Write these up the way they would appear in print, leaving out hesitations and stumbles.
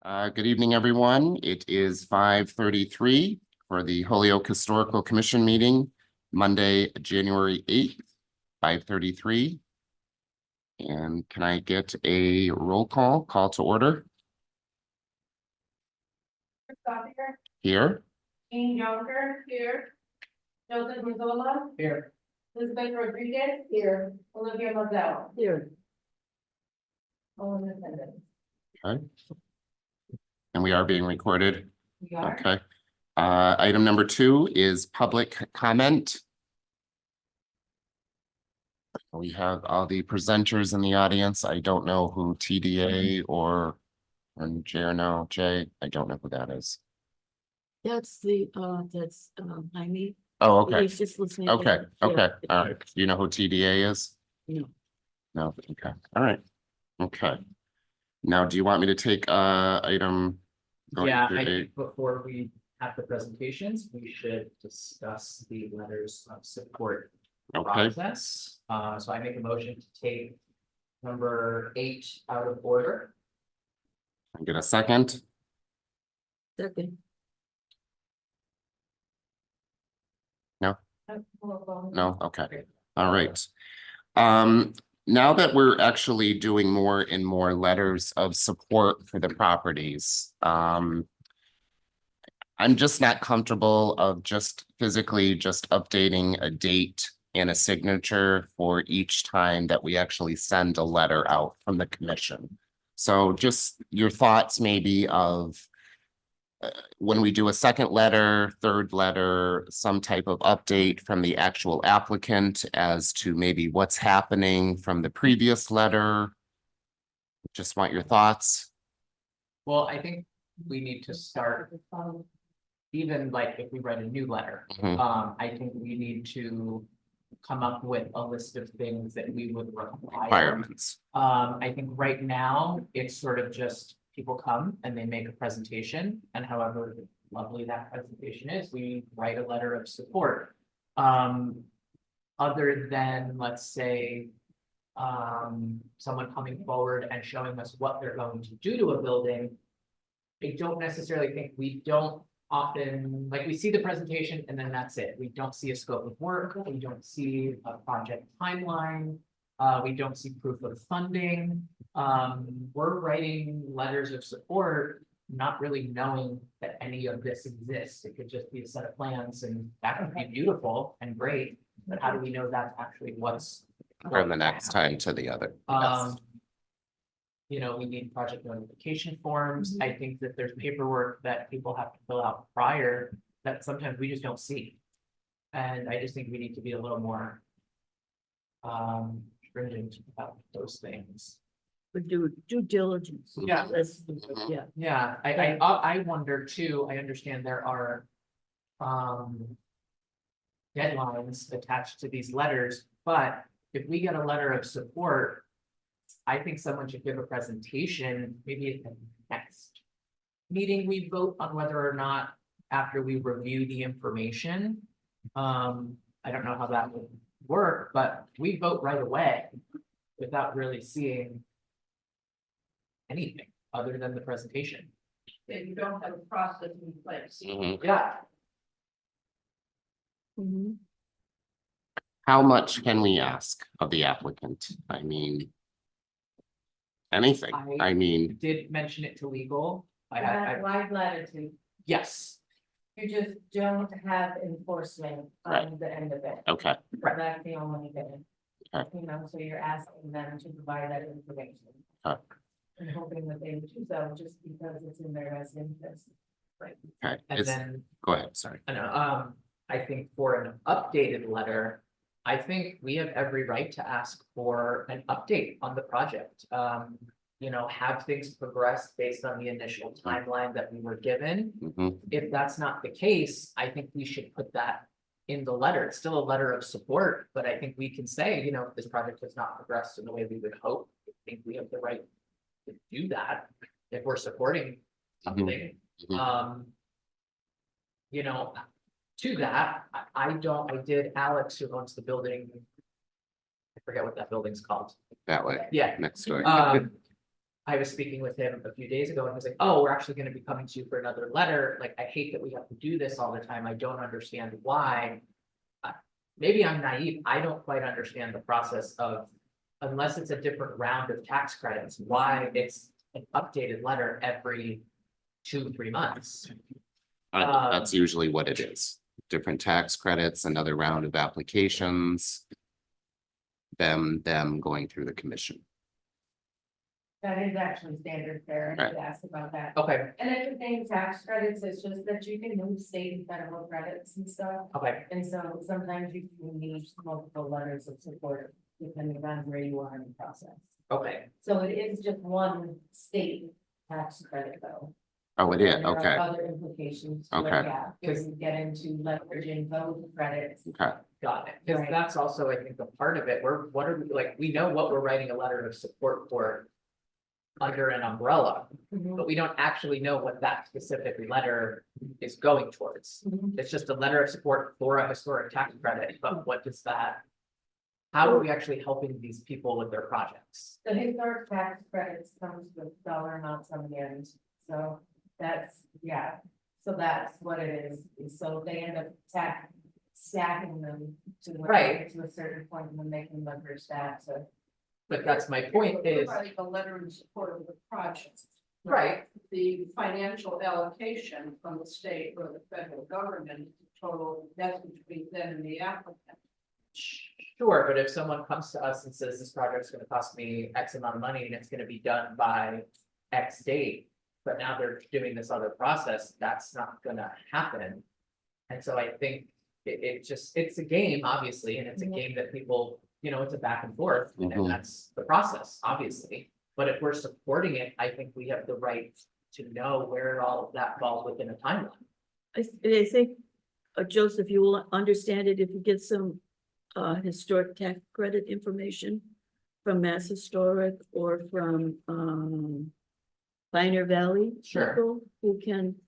Good evening, everyone. It is 5:33 for the Holyoke Historical Commission meeting, Monday, January 8th, 5:33. And can I get a roll call to order? Here. Jean Jonker here. Joseph Mazzola Here. Elizabeth Rodriguez here. Olivia Mozell Here. all in attendance. Okay. And we are being recorded. We are. Okay. Item number 2 is public comment. We have all the presenters in the audience. I don't know who TDA or Jay or no, Jay. I don't know who that is. That's the, I mean. Oh, okay. He's just listening. Okay, Yeah. okay, all right. Do you know who TDA is? No. No, okay, all right, okay. Now, do you want me to take item? going Yeah, through I eight? think before we have the presentations, we should discuss the letters of support Okay, process. So I make a motion to take number 8 out of order. I'm gonna second. Second. No, okay, all right. Now that we're actually doing more and more letters of support for the properties, I'm just not comfortable of just physically just updating a date and a signature for each time that we actually send a letter out from the commission. So just your thoughts maybe of when we do a second letter, third letter, some type of update from the actual applicant as to maybe what's happening from the previous letter. Just want your thoughts. Well, I think we need to start, even like if we write a new letter, Mhm. I think we need to come up with a list of things that we would require. Requirements. I think right now, it's sort of just people come and they make a presentation, and however lovely that presentation is, we write a letter of support. Other than, let's say, someone coming forward and showing us what they're going to do to a building, I don't necessarily think we don't often, like, we see the presentation and then that's it. We don't see a scope of work, we don't see a project timeline. We don't see proof of funding. We're writing letters of support, not really knowing that any of this exists. It could just be a set of plans and that would be beautiful and great, but how do we know that's actually what's From the next time to the other. Yes. You know, we need project notification forms. I think that there's paperwork that people have to fill out prior that sometimes we just don't see. And I just think we need to be a little more stringent about those things. We do due diligence. Yeah. Yeah. Yeah, I wonder too, I understand there are deadlines attached to these letters, but if we get a letter of support, I think someone should give a presentation, maybe at the next meeting, we vote on whether or not after we review the information. I don't know how that would work, but we vote right away without really seeing anything other than the presentation. If you don't have a process in place. Mhm. Yeah. Mhm. How much can we ask of the applicant? I mean, anything. I mean, Did mention it to legal. I had, Wide latitude, yes, you just don't have enforcement on the end of it. okay, Right. That's the only thing. Okay. You know, so you're asking them to provide that information. Okay. And hoping that they would do so just because it's in their best interest. okay. and It's- then, Go ahead, sorry. I think for an updated letter, I think we have every right to ask for an update on the project. You know, have things progressed based on the initial timeline that we were given. Mhm. If that's not the case, I think we should put that in the letter. It's still a letter of support, but I think we can say, you know, if this project has not progressed in the way we would hope, I think we have the right to do that if we're supporting something. Mhm. You know, to that, I did Alex, who owns the building. I forget what that building's called. That way, Yeah, next door. I was speaking with him a few days ago and he was like, oh, we're actually gonna be coming to you for another letter. Like, I hate that we have to do this all the time. I don't understand why. Maybe I'm naive. I don't quite understand the process of, unless it's a different round of tax credits, why it's an updated letter every 2-3 months. That's usually what it is. Different tax credits, another round of applications. Them going through the commission. That is actually standard fare, I should ask about that. Okay, And if the thing tax credits, it's just that you can move state and federal credits and stuff. okay, And so sometimes you can need multiple letters of support depending on where you are in the process. okay, So it is just one state tax credit though. Oh, it is, And there are okay, Other implications. to it, Okay. Yeah, because you get into leveraging those credits. okay, got it. Because Right. that's also, I think, a part of it. What are we, like, we know what we're writing a letter of support for under an umbrella, but we don't actually know what that specific letter is going towards. Mhm. It's just a letter of support for a historic tax credit, but what does that? How are we actually helping these people with their projects? The historic tax credits comes with dollar amounts on the end, so that's, yeah. So that's what it is, and so they end up stacking them to. Right. To a certain point, and then they can leverage that, so. But that's my point is, Providing a letter in support of the project. right, The financial allocation from the state or the federal government, total, that's between them and the applicant. sure, but if someone comes to us and says this project's gonna cost me X amount of money and it's gonna be done by X date. But now they're doing this other process, that's not gonna happen. And so I think it's a game, obviously, and it's a Mhm. game that people, it's a back and forth, and Mhm. that's the process, obviously. But if we're supporting it, I think we have the right to know where all of that falls within a timeline. I think, Joseph, you will understand it if you get some historic tax credit information from Mass Historic or from Pioneer Valley. Sure. People who can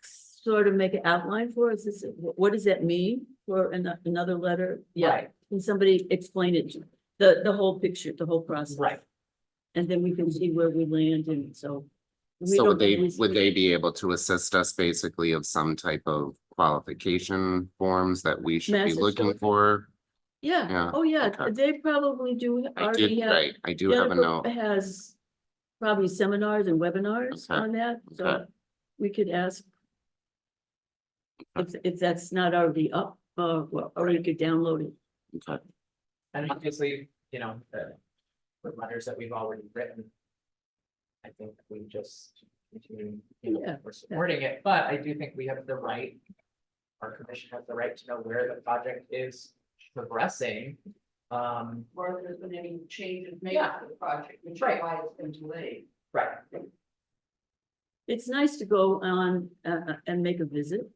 sort of make an outline for us. What does that mean for another letter? Yeah, Right. can somebody explain it, the whole picture, the whole process? Right. And then we can see where we land, and so. we so don't always- would they be able to assist us basically of some type of qualification forms that we should be Mass looking Historic. for? Yeah, Yeah, oh yeah, okay. they probably do I already did, have. right, I do have a Jennifer note, has probably seminars and webinars Okay, on that, okay. so we could ask. If that's not already up, well, or you could download it. okay, And obviously, the letters that we've already written. I think we just continue, Yeah. we're supporting it, but I do think we have the right. Our commission has the right to know where the project is progressing. Or if there's been any changes made Yeah. to the project, which is Right. why it's been delayed. Right. It's nice to go on and make a visit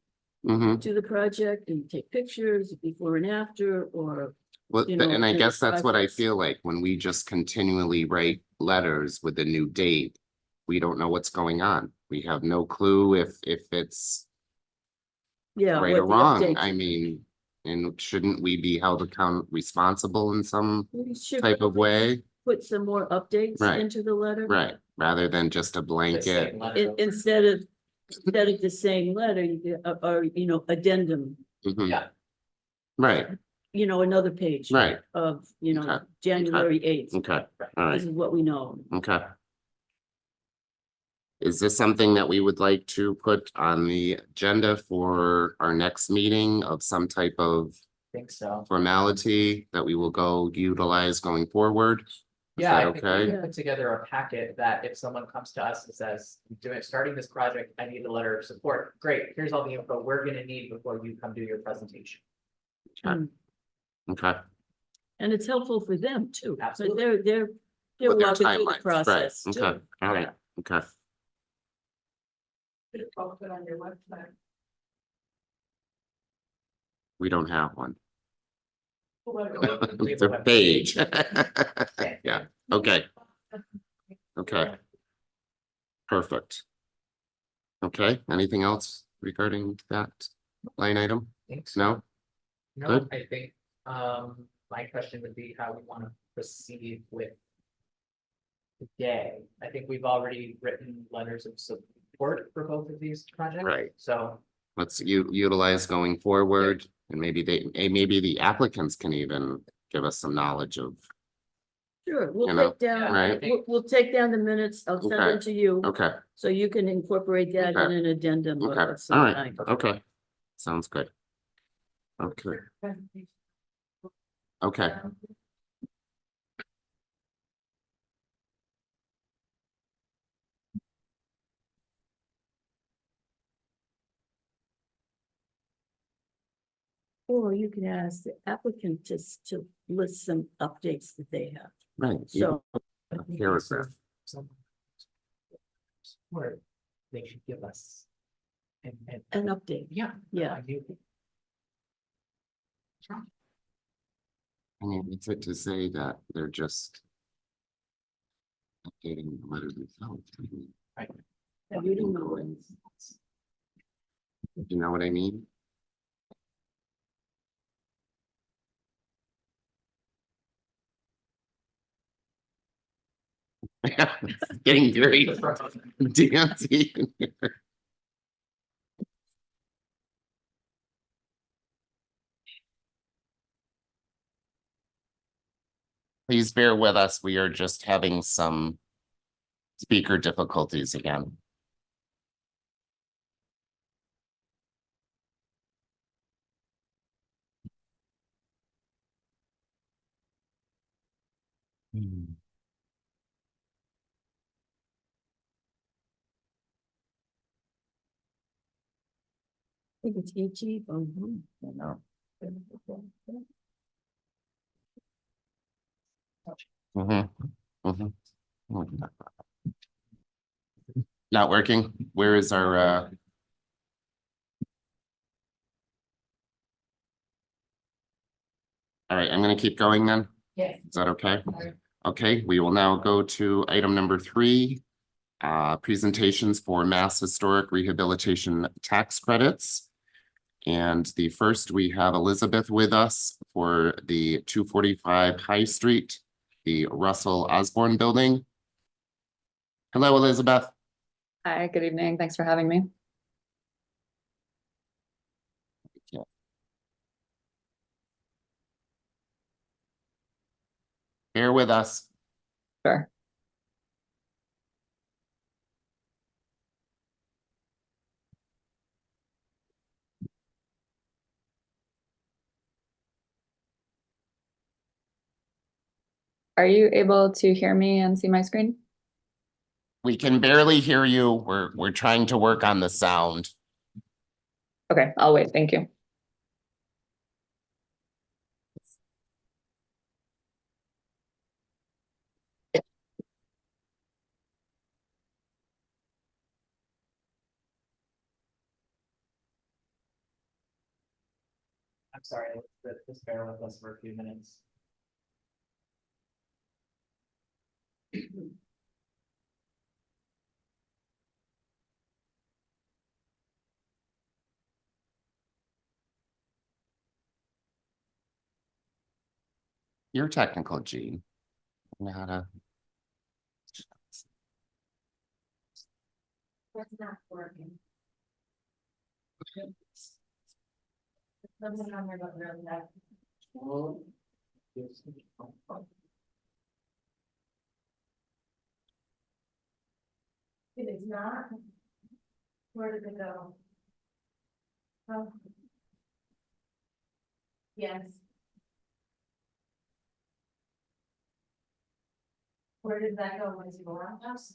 mm-hmm. to the project and take pictures before and after, or. Well, You know, and I the guess that's what I process. feel like, when we just continually write letters with a new date. We don't know what's going on, we have no clue if it's Yeah. right what or the wrong, updates- I mean. And shouldn't we be held responsible in some We should type of way, put some more updates Right. into the letter. right, rather than just a The blanket, same letter. Instead of the same letter, you get, or, addendum, Mhm. Yeah. Right, another page. right, Of, Okay. January 8th. okay, all right. This is what we know. Okay. Is this something that we would like to put on the agenda for our next meeting of some type of Think so. formality that we will go utilize going forward? Is Yeah, that I think we okay? can put together a packet that if someone comes to us and says, starting this project, I need a letter of support. Great, here's all the info we're gonna need before you come do your presentation. Okay. Mm. Okay, And it's helpful for them too. So Absolutely. they're with their walking through the timelines, right, process okay, too. all right, okay. Could have posted on your website. We don't have one. Whatever. We have It's a web page. Yeah, okay, okay. Perfect. Okay, anything else regarding that line item? Think so. No? No, Good. I think, my question would be how we wanna proceed with. today. I think we've already written letters of support for both of these projects. Right. So, Let's utilize going forward, and maybe maybe the applicants can even give us some knowledge of, Sure, we'll You know, take down, right. we'll take down the minutes, I'll send them Okay. to you, okay, so you can incorporate that in Okay. an addendum okay, of all some right, kind. okay. Sounds good. Okay, okay, Or you can ask the applicant just to list some updates that they have, right. so. I think Paragraph. there's some- Or they should give us. And, An update, yeah. Yeah. I do. Sure. I mean, it's it to say that they're just updating the letters themselves. you don't know. You know what I mean? It's getting very dancey. Please bear with us. We are just having some speaker difficulties again. I think it's EG, you know. Mhm, mhm. Not working. Where is our all right, I'm gonna keep going then. Yes. Is that okay? Okay, we will now go to item number 3. Presentations for Mass Historic Rehabilitation Tax Credits. And the first, we have Elizabeth with us for the 245 High Street, the Russell Osborne Building. Hello, Elizabeth. Hi, good evening. Thanks for having me. Bear with us. Sure. Are you able to hear me and see my screen? We can barely hear you. We're trying to work on the sound. Okay, I'll wait. Thank you. I'm sorry, just bear with us for a few minutes. You're technical, Gene. Know how to- That's not working. Doesn't matter about really that. It is not. Where did it go? Oh. Yes. Where did that go? Was it around us?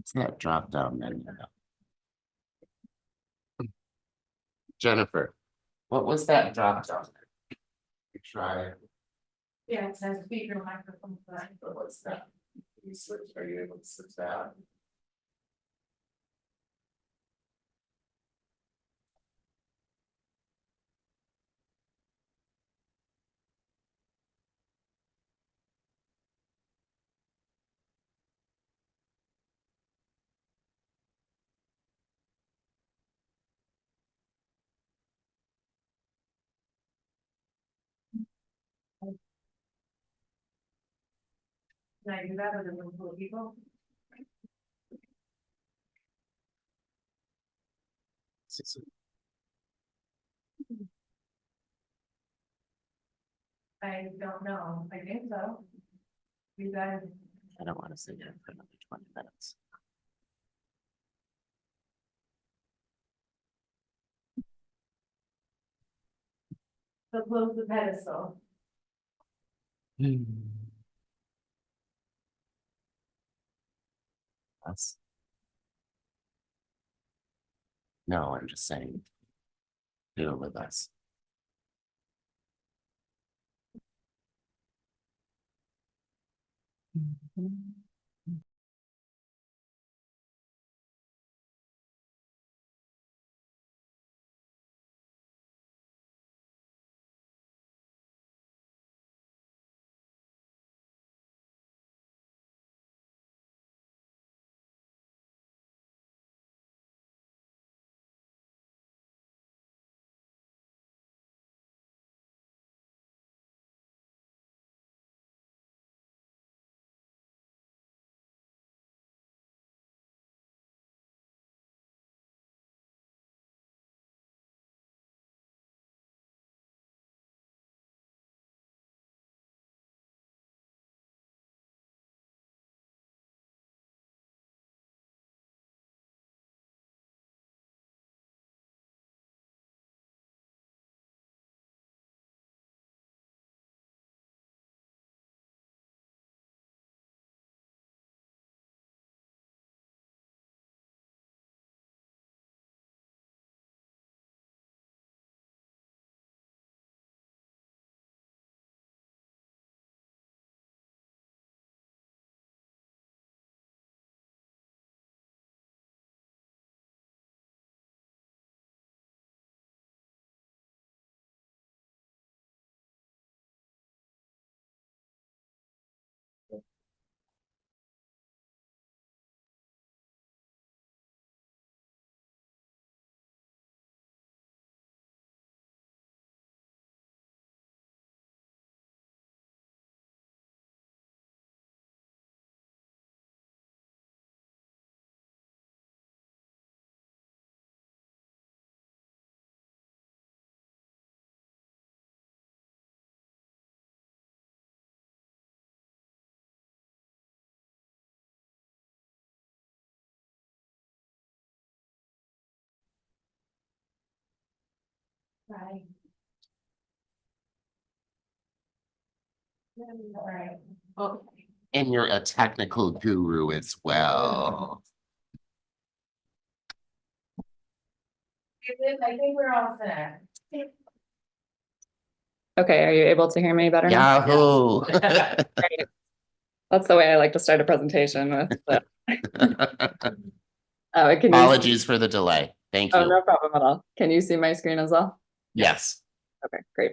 What's that drop down menu? Jennifer, what was that drop down? Try it. Yeah, it says speaker microphone. But what's that? You switch, are you able to switch that? Can I do that with a room full of people? I don't know, I think so. You guys, I don't want to sit here for another 20 minutes. so close the pedestal. That's. No, I'm just saying. Do it with us. Right. All right. Oh, And you're a technical guru as well. I think we're all set. Okay, are you able to hear me better now? Yahoo! That's the way I like to start a presentation with. Can you? Apologies for the delay. Thank Oh, you. no problem at all. Can you see my screen as well? Yes. Okay, great.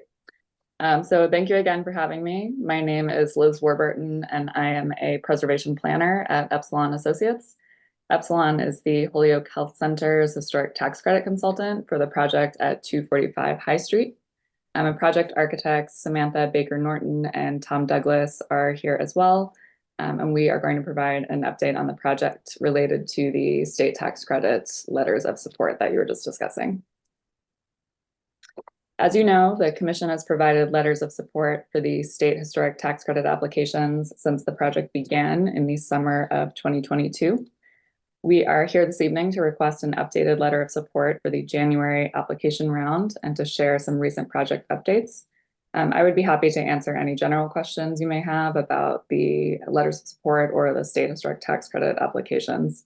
So thank you again for having me. My name is Liz Warburton, and I am a preservation planner at Epsilon Associates. Epsilon is the Holyoke Health Center's historic tax credit consultant for the project at 245 High Street. I'm a project architect. Samantha Baker Norton and Tom Douglas are here as well. And we are going to provide an update on the project related to the state tax credit letters of support that you were just discussing. As you know, the Commission has provided letters of support for the state historic tax credit applications since the project began in the summer of 2022. We are here this evening to request an updated letter of support for the January application round and to share some recent project updates. I would be happy to answer any general questions you may have about the letters of support or the state historic tax credit applications.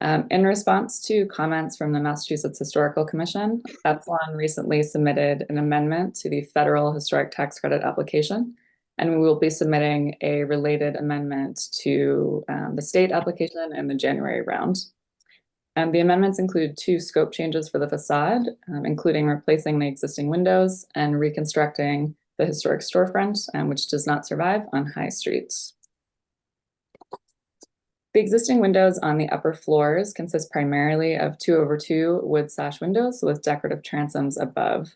In response to comments from the Massachusetts Historical Commission, Epsilon recently submitted an amendment to the federal historic tax credit application, and we will be submitting a related amendment to the state application in the January round. The amendments include 2 scope changes for the facade, including replacing the existing windows and reconstructing the historic storefront, which does not survive on High Street. The existing windows on the upper floors consist primarily of 2/2 wood sash windows with decorative transoms above.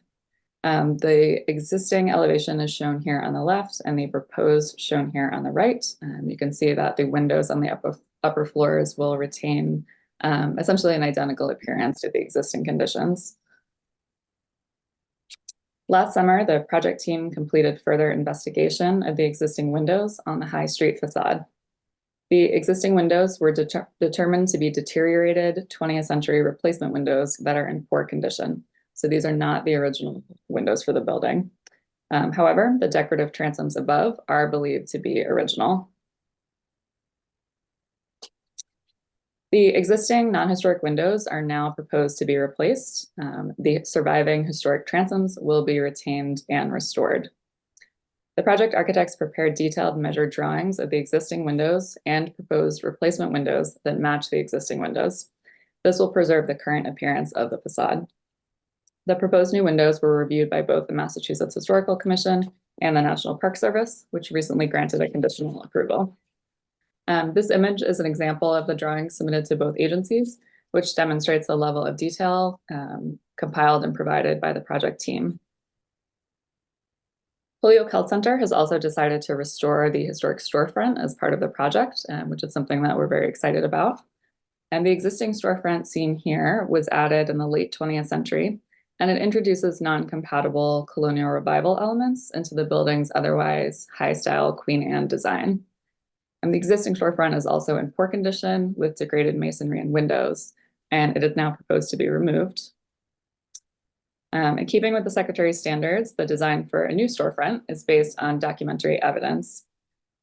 The existing elevation is shown here on the left and the proposed shown here on the right. You can see that the windows on the upper floors will retain essentially an identical appearance to the existing conditions. Last summer, the project team completed further investigation of the existing windows on the High Street facade. The existing windows were determined to be deteriorated 20th century replacement windows that are in poor condition. So these are not the original windows for the building. However, the decorative transoms above are believed to be original. The existing non-historic windows are now proposed to be replaced. The surviving historic transoms will be retained and restored. The project architects prepared detailed measured drawings of the existing windows and proposed replacement windows that match the existing windows. This will preserve the current appearance of the facade. The proposed new windows were reviewed by both the Massachusetts Historical Commission and the National Park Service, which recently granted a conditional approval. This image is an example of the drawings submitted to both agencies, which demonstrates the level of detail compiled and provided by the project team. Holyoke Health Center has also decided to restore the historic storefront as part of the project, which is something that we're very excited about. And the existing storefront seen here was added in the late 20th century, and it introduces non-compatible colonial revival elements into the building's otherwise high-style Queen Anne design. And the existing storefront is also in poor condition with degraded masonry and windows, and it is now proposed to be removed. In keeping with the Secretary's standards, the design for a new storefront is based on documentary evidence.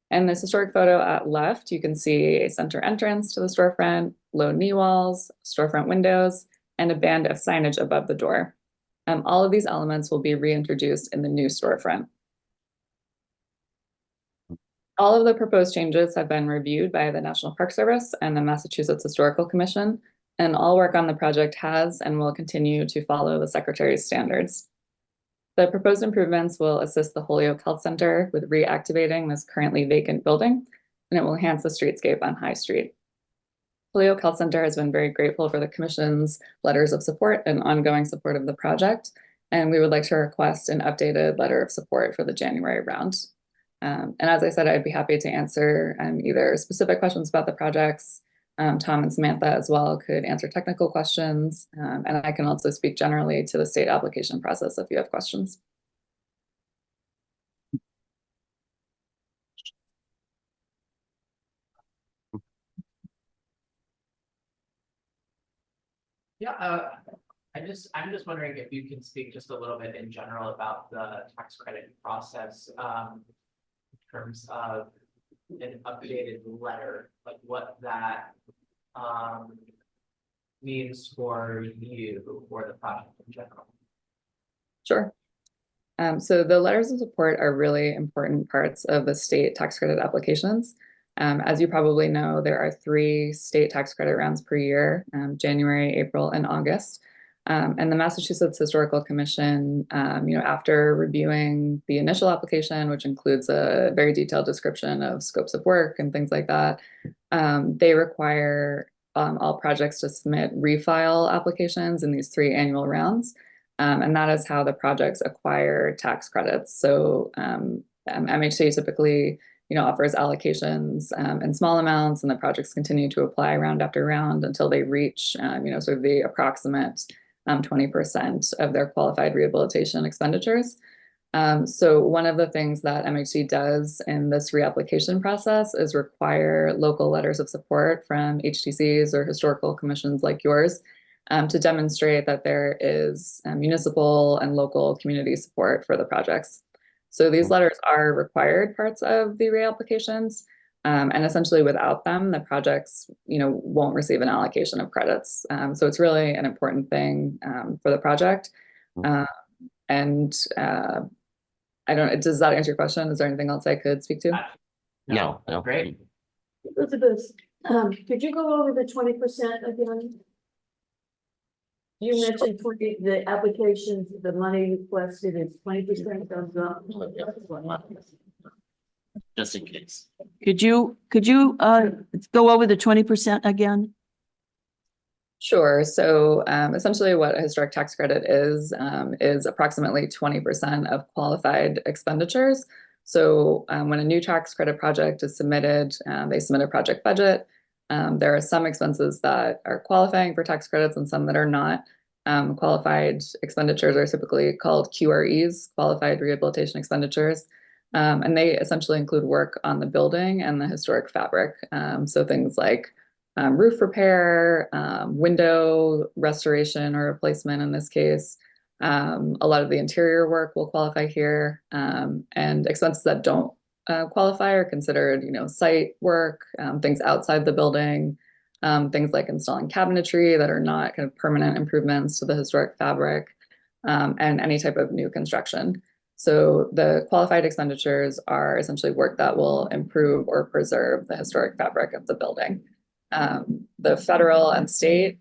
In this historic photo at left, you can see a center entrance to the storefront, low knee walls, storefront windows, and a band of signage above the door. All of these elements will be reintroduced in the new storefront. All of the proposed changes have been reviewed by the National Park Service and the Massachusetts Historical Commission, and all work on the project has and will continue to follow the Secretary's standards. The proposed improvements will assist the Holyoke Health Center with reactivating this currently vacant building, and it will enhance the streetscape on High Street. Holyoke Health Center has been very grateful for the Commission's letters of support and ongoing support of the project, and we would like to request an updated letter of support for the January round. And as I said, I'd be happy to answer either specific questions about the projects. Tom and Samantha as well could answer technical questions, and I can also speak generally to the state application process if you have questions. Yeah, I'm just wondering if you can speak just a little bit in general about the tax credit process, in terms of an updated letter, like what that means for you for the project in general. Sure. So the letters of support are really important parts of the state tax credit applications. As you probably know, there are 3 state tax credit rounds per year, January, April, and August. And the Massachusetts Historical Commission, after reviewing the initial application, which includes a very detailed description of scopes of work and things like that, they require all projects to submit refile applications in these 3 annual rounds. And that is how the projects acquire tax credits. So MHC typically offers allocations in small amounts, and the projects continue to apply round after round until they reach sort of the approximate 20% of their qualified rehabilitation expenditures. So one of the things that MHC does in this reapplication process is require local letters of support from HTCs or historical commissions like yours to demonstrate that there is municipal and local community support for the projects. So these letters are required parts of the reapplications, And essentially without them, the projects, won't receive an allocation of credits. So it's really an important thing for the project. And does that answer your question? Is there anything else I could speak to? No, no. Great. Elizabeth, could you go over the 20% again? You mentioned 20, the applications, the money requested is 20% comes up. Just in case. Could you go over the 20% again? Sure. So essentially what a historic tax credit is approximately 20% of qualified expenditures. So when a new tax credit project is submitted, they submit a project budget. There are some expenses that are qualifying for tax credits and some that are not. Qualified expenditures are typically called QREs, qualified rehabilitation expenditures. And they essentially include work on the building and the historic fabric. So things like roof repair, window restoration or replacement in this case. A lot of the interior work will qualify here, and expenses that don't qualify are considered, site work, things outside the building, things like installing cabinetry that are not kind of permanent improvements to the historic fabric, and any type of new construction. So the qualified expenditures are essentially work that will improve or preserve the historic fabric of the building. The federal and state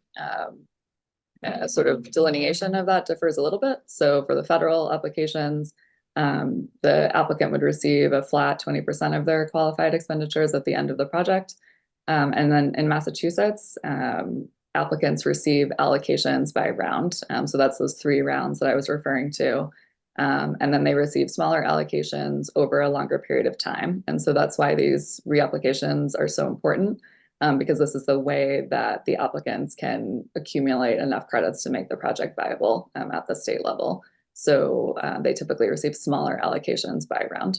sort of delineation of that differs a little bit. So for the federal applications, the applicant would receive a flat 20% of their qualified expenditures at the end of the project. And then in Massachusetts, applicants receive allocations by round. So that's those 3 rounds that I was referring to. And then they receive smaller allocations over a longer period of time. And so that's why these reapplications are so important, because this is the way that the applicants can accumulate enough credits to make the project viable at the state level. So they typically receive smaller allocations by round.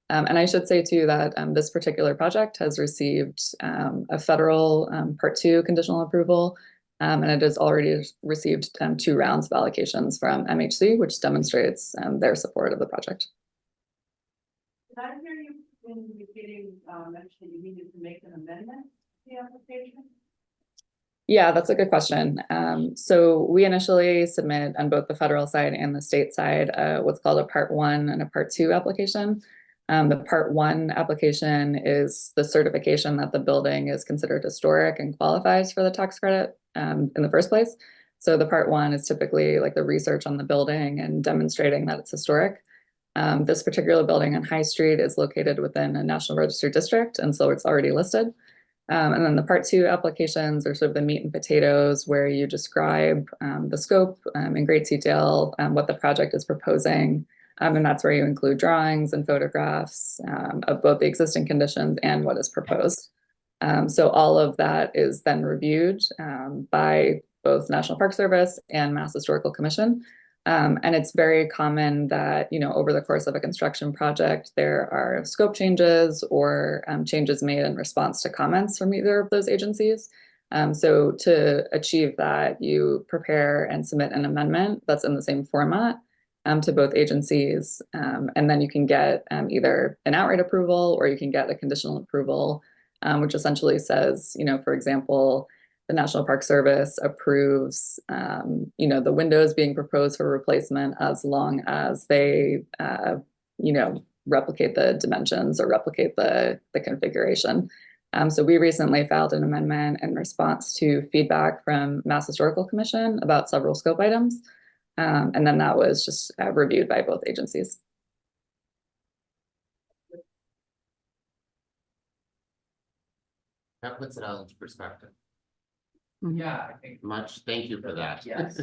And I should say too that this particular project has received a federal Part 2 conditional approval, and it has already received 2 rounds of allocations from MHC, which demonstrates their support of the project. Did I hear you in the beginning mention that you needed to make an amendment to the application? Yeah, that's a good question. So we initially submit on both the federal side and the state side what's called a Part 1 and a Part 2 application. The Part 1 application is the certification that the building is considered historic and qualifies for the tax credit in the first place. So the Part 1 is typically like the research on the building and demonstrating that it's historic. This particular building on High Street is located within a National Register district, and so it's already listed. And then the Part 2 applications are sort of the meat and potatoes where you describe the scope in great detail, what the project is proposing. And that's where you include drawings and photographs of both the existing conditions and what is proposed. So all of that is then reviewed by both National Park Service and Mass Historical Commission. And it's very common that, over the course of a construction project, there are scope changes or changes made in response to comments from either of those agencies. So to achieve that, you prepare and submit an amendment that's in the same format to both agencies. And then you can get either an outright approval or you can get a conditional approval, which essentially says, for example, the National Park Service approves, the windows being proposed for replacement as long as they, replicate the dimensions or replicate the configuration. So we recently filed an amendment in response to feedback from Mass Historical Commission about several scope items. And then that was just reviewed by both agencies. That puts it all into perspective. Yeah, I think. Thank you for that. Yes.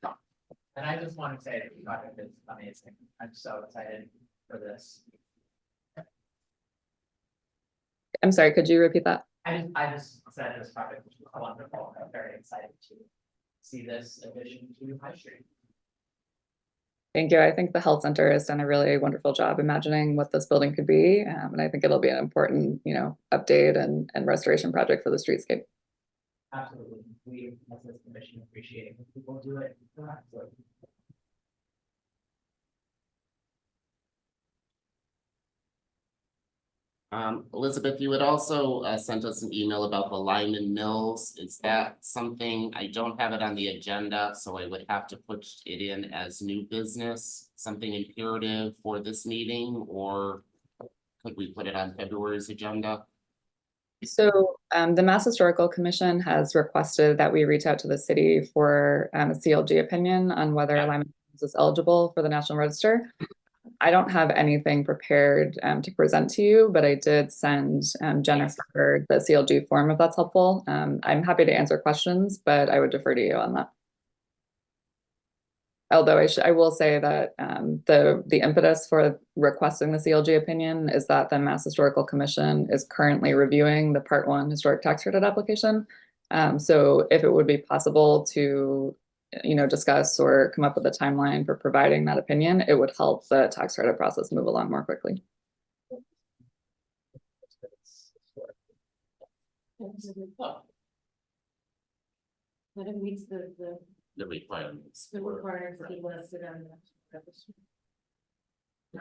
And I just want to say that the project is amazing. I'm so excited for this. I'm sorry, could you repeat that? I just said this project was wonderful. I'm very excited to see this addition to High Street. Thank you. I think the health center has done a really wonderful job imagining what this building could be. And I think it'll be an important, update and restoration project for the streetscape. Absolutely. We, as this commission, appreciate when people do it. Absolutely. Elizabeth, you had also sent us an email about the Lyman Mills. Is that something, I don't have it on the agenda, so I would have to put it in as new business, something imperative for this meeting, or could we put it on February's agenda? So the Mass Historical Commission has requested that we reach out to the city for a CLG opinion on whether Lyman Mills is eligible for the National Register. I don't have anything prepared to present to you, but I did send Jennifer the CLG form if that's helpful. I'm happy to answer questions, but I would defer to you on that. Although I will say that the impetus for requesting the CLG opinion is that the Mass Historical Commission is currently reviewing the Part 1 historic tax credit application. So if it would be possible to discuss or come up with a timeline for providing that opinion, it would help the tax credit process move along more quickly. But it meets the The requirements. requirements to be listed on the.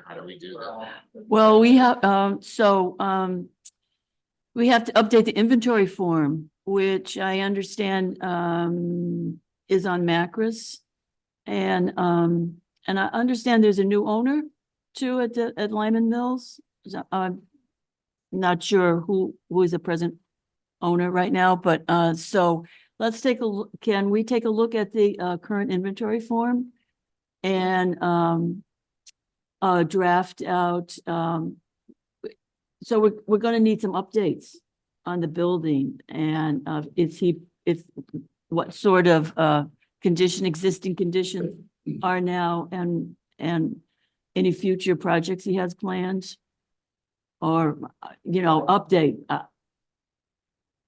How do we do that? Well, we have, we have to update the inventory form, which I understand, is on Macris. And I understand there's a new owner too at Lyman Mills. I'm not sure who is the present owner right now, but, so let's take a look. Can we take a look at the, current inventory form? And, draft out, so we're gonna need some updates on the building and, what sort of, existing conditions are now and any future projects he has planned or, update.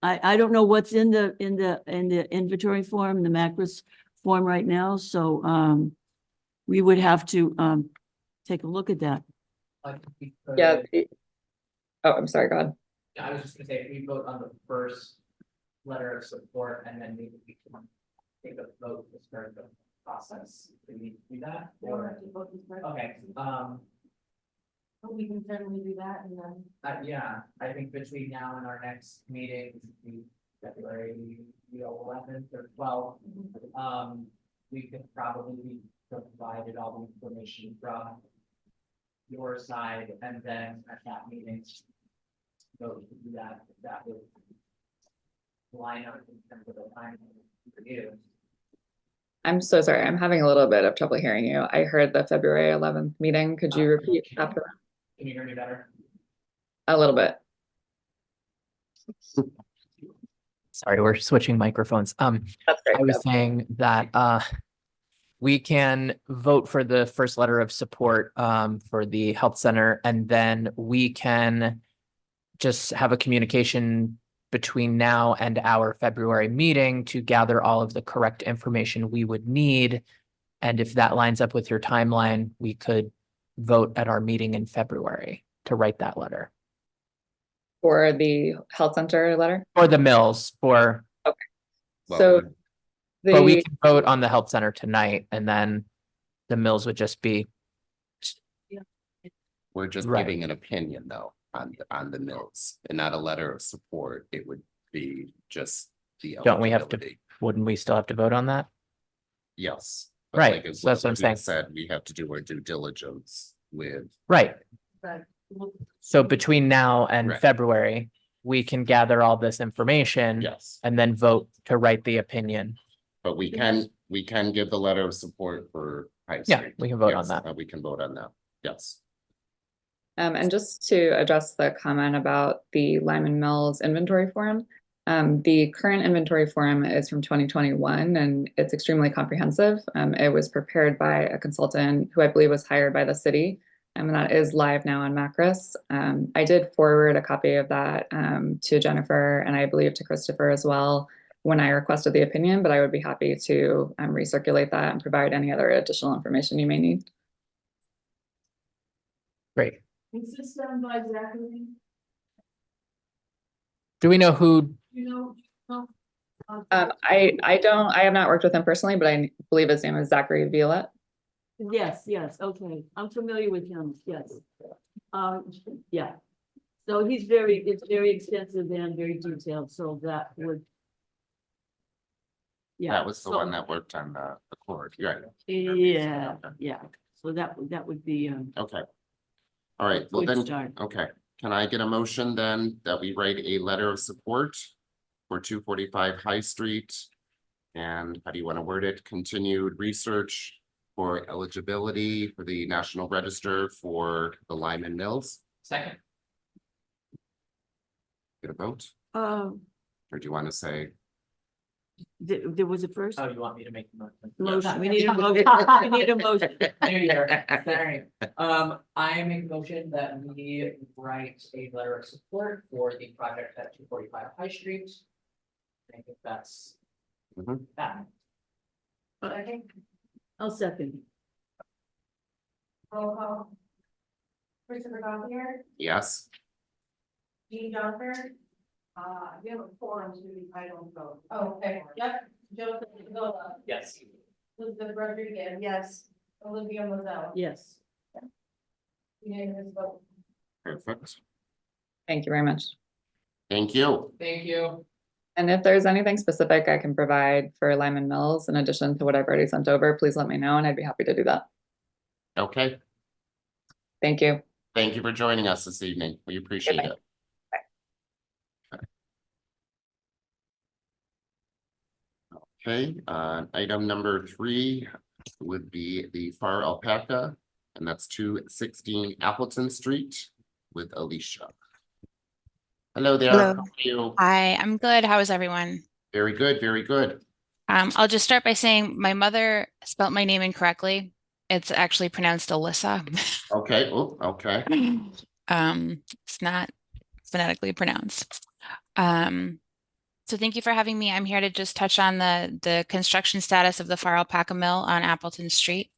I don't know what's in the inventory form, the Macris form right now, so, we would have to, take a look at that. Like, we Yeah. could- Oh, I'm sorry, go ahead. I was just gonna say, if we vote on the first letter of support and then we can take a vote to start the process, do we do that? Or, okay, We can certainly do that and then. yeah, I think between now and our next meeting, the February 11th or 12th, we could probably be provided all the information from your side, and then at that meeting, go to do that would line up in terms of the time for you. I'm so sorry. I'm having a little bit of trouble hearing you. I heard the February 11th meeting. Could you repeat after that? Can you hear me better? A little bit? Sorry, we're switching microphones. That's great. I was saying that we can vote for the first letter of support for the health center, and then we can just have a communication between now and our February meeting to gather all of the correct information we would need. And if that lines up with your timeline, we could vote at our meeting in February to write that letter. For the health center letter? Or the mills for, So but we the, can vote on the health center tonight, and then the mills would just be, We're just Right. giving an opinion though on the mills and not a letter of support. It would be just the. Don't we have to- eligibility. wouldn't we still have to vote on that? Yes. but Right, like as so that's what I'm Elizabeth saying. Said we have to do our due diligence with. Right. But So between now and Right. February, we can gather all this information Yes, and then vote to write the opinion. but we can give the letter of support for High Yeah, Street. we can vote on Yes, that. We can vote on that. Yes. and just to address the comment about the Lyman Mills inventory form, the current inventory form is from 2021 and it's extremely comprehensive. It was prepared by a consultant who I believe was hired by the city, and that is live now on Macris. I did forward a copy of that to Jennifer and I believe to Christopher as well when I requested the opinion, but I would be happy to recirculate that and provide any other additional information you may need. Great. is this done by Zachary? Do we know who, You know? I have not worked with him personally, but I believe his name is Zachary Violette. Yes, okay. I'm familiar with him, yes. Yeah. So it's very extensive and very detailed, so that would. Yeah. That was the so- one that worked on the cord, right? Yeah, Okay. yeah, so that would be, Okay. All right, well good then, start. okay, can I get a motion then that we write a letter of support for 245 High Street? And how do you want to word it? Continued research for eligibility for the National Register for the Lyman Mills? Second, Get a vote? Um, Or do you want to say, there was a first oh, you want me to make the motion? motion, we need a motion, we need a motion. There you go. Sorry. I make a motion that we write a letter of support for the project at 245 High Street. I think that's Mhm. that. I think, I'll second. roll call. Christopher Gothier, yes? Jean Johnson. You have a forum to be, I don't vote. Oh, okay, yep, Joseph Zola, Yes. Elizabeth Rodriguez. Yes. Olivia Mozelle. Yes. Unanimous vote. Perfect. Thank you very much. Thank you. Thank you. And if there's anything specific I can provide for Lyman Mills in addition to what I've already sent over, please let me know and I'd be happy to do that. Okay, Thank you. thank you for joining us this evening. We appreciate Bye-bye. it. Okay, item number 3 would be the Farr Alpaca, and that's 216 Appleton Street with Alisa. Hello there. Hello. How are you? Hi, I'm good. How is everyone? Very good, very good. I'll just start by saying my mother spelt my name incorrectly. It's actually pronounced Alisa. Okay, oh, okay. It's not phonetically pronounced. So thank you for having me. I'm here to just touch on the construction status of the Farr Alpaca Mill on Appleton Street.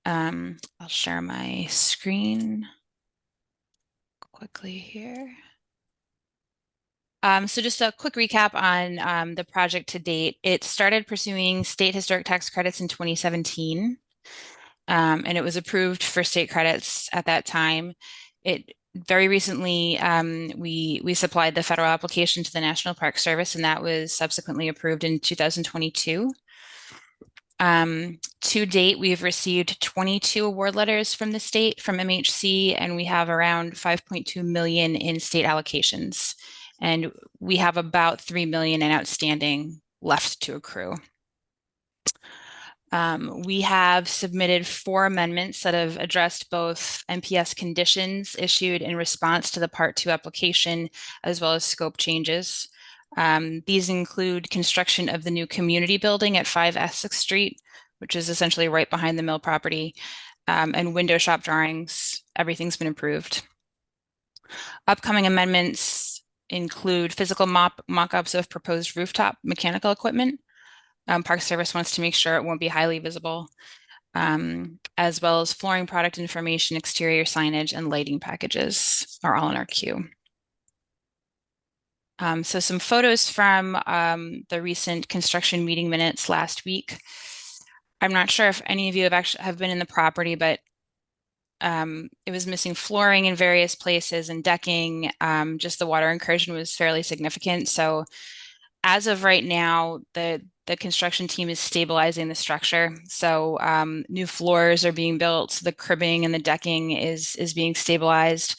I'll share my screen quickly here. So just a quick recap on the project to date. It started pursuing state historic tax credits in 2017, and it was approved for state credits at that time. It very recently, we supplied the federal application to the National Park Service, and that was subsequently approved in 2022. To date, we've received 22 award letters from the state, from MHC, and we have around 5.2 million in state allocations. And we have about 3 million in outstanding left to accrue. We have submitted 4 amendments that have addressed both NPS conditions issued in response to the Part 2 application, as well as scope changes. These include construction of the new community building at 5 Essex Street, which is essentially right behind the mill property, and window shop drawings. Everything's been approved. Upcoming amendments include physical mock-ups of proposed rooftop mechanical equipment. Park Service wants to make sure it won't be highly visible, as well as flooring product information, exterior signage, and lighting packages are all in our queue. So some photos from the recent construction meeting minutes last week. I'm not sure if any of you have been in the property, but it was missing flooring in various places and decking. Just the water incursion was fairly significant. So as of right now, the construction team is stabilizing the structure. So new floors are being built. So the cribbing and the decking is being stabilized.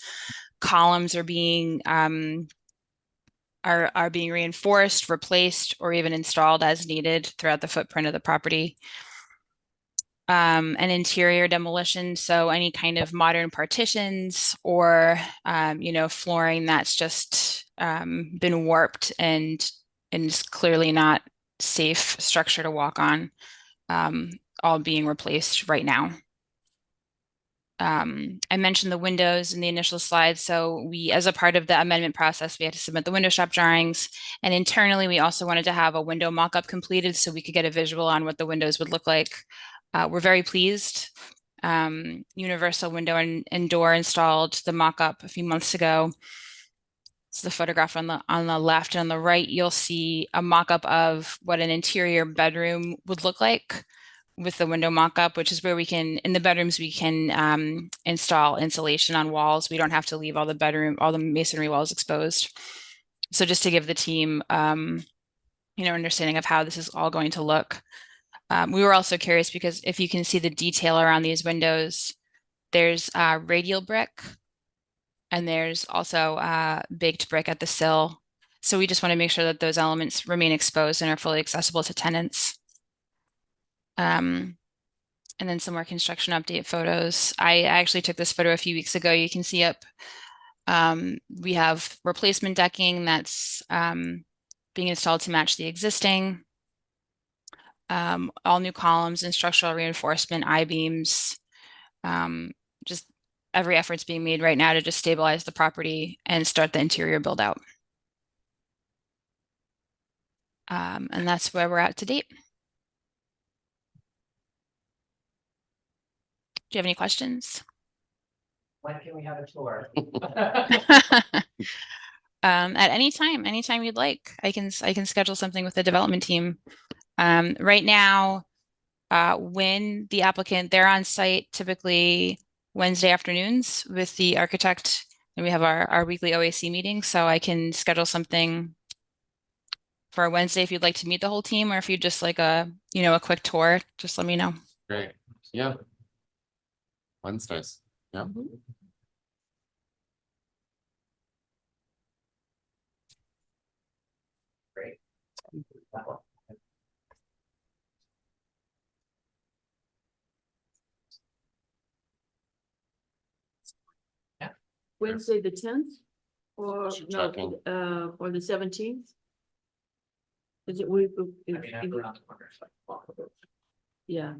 Columns are being reinforced, replaced, or even installed as needed throughout the footprint of the property. An interior demolition, so any kind of modern partitions or flooring that's just been warped and is clearly not safe structure to walk on, all being replaced right now. I mentioned the windows in the initial slide. So we, as a part of the amendment process, we had to submit the window shop drawings. And internally, we also wanted to have a window mock-up completed so we could get a visual on what the windows would look like. We're very pleased. Universal window and door installed the mock-up a few months ago. It's the photograph on the left, and on the right, you'll see a mock-up of what an interior bedroom would look like with the window mock-up, which is where we can, in the bedrooms, we can install insulation on walls. We don't have to leave all the masonry walls exposed. So just to give the team, understanding of how this is all going to look. We were also curious because if you can see the detail around these windows, there's radial brick and there's also baked brick at the sill. So we just want to make sure that those elements remain exposed and are fully accessible to tenants. And then some more construction update photos. I actually took this photo a few weeks ago. You can see up. We have replacement decking that's being installed to match the existing. All new columns and structural reinforcement, I-beams. Just every effort's being made right now to just stabilize the property and start the interior build out. And that's where we're at to date. Do you have any questions? When can we have a tour? At anytime you'd like, I can schedule something with the development team. Right now, when the applicant, they're on site typically Wednesday afternoons with the architect, and we have our weekly OAC meeting. So I can schedule something for Wednesday if you'd like to meet the whole team, or if you'd just like a quick tour, just let me know. Great, yeah. Wednesdays, yeah. Great. Wednesday, the 10th? Or Just no, checking. or the 17th? Is it, I mean, I'm around the corner, so I can walk over. yeah,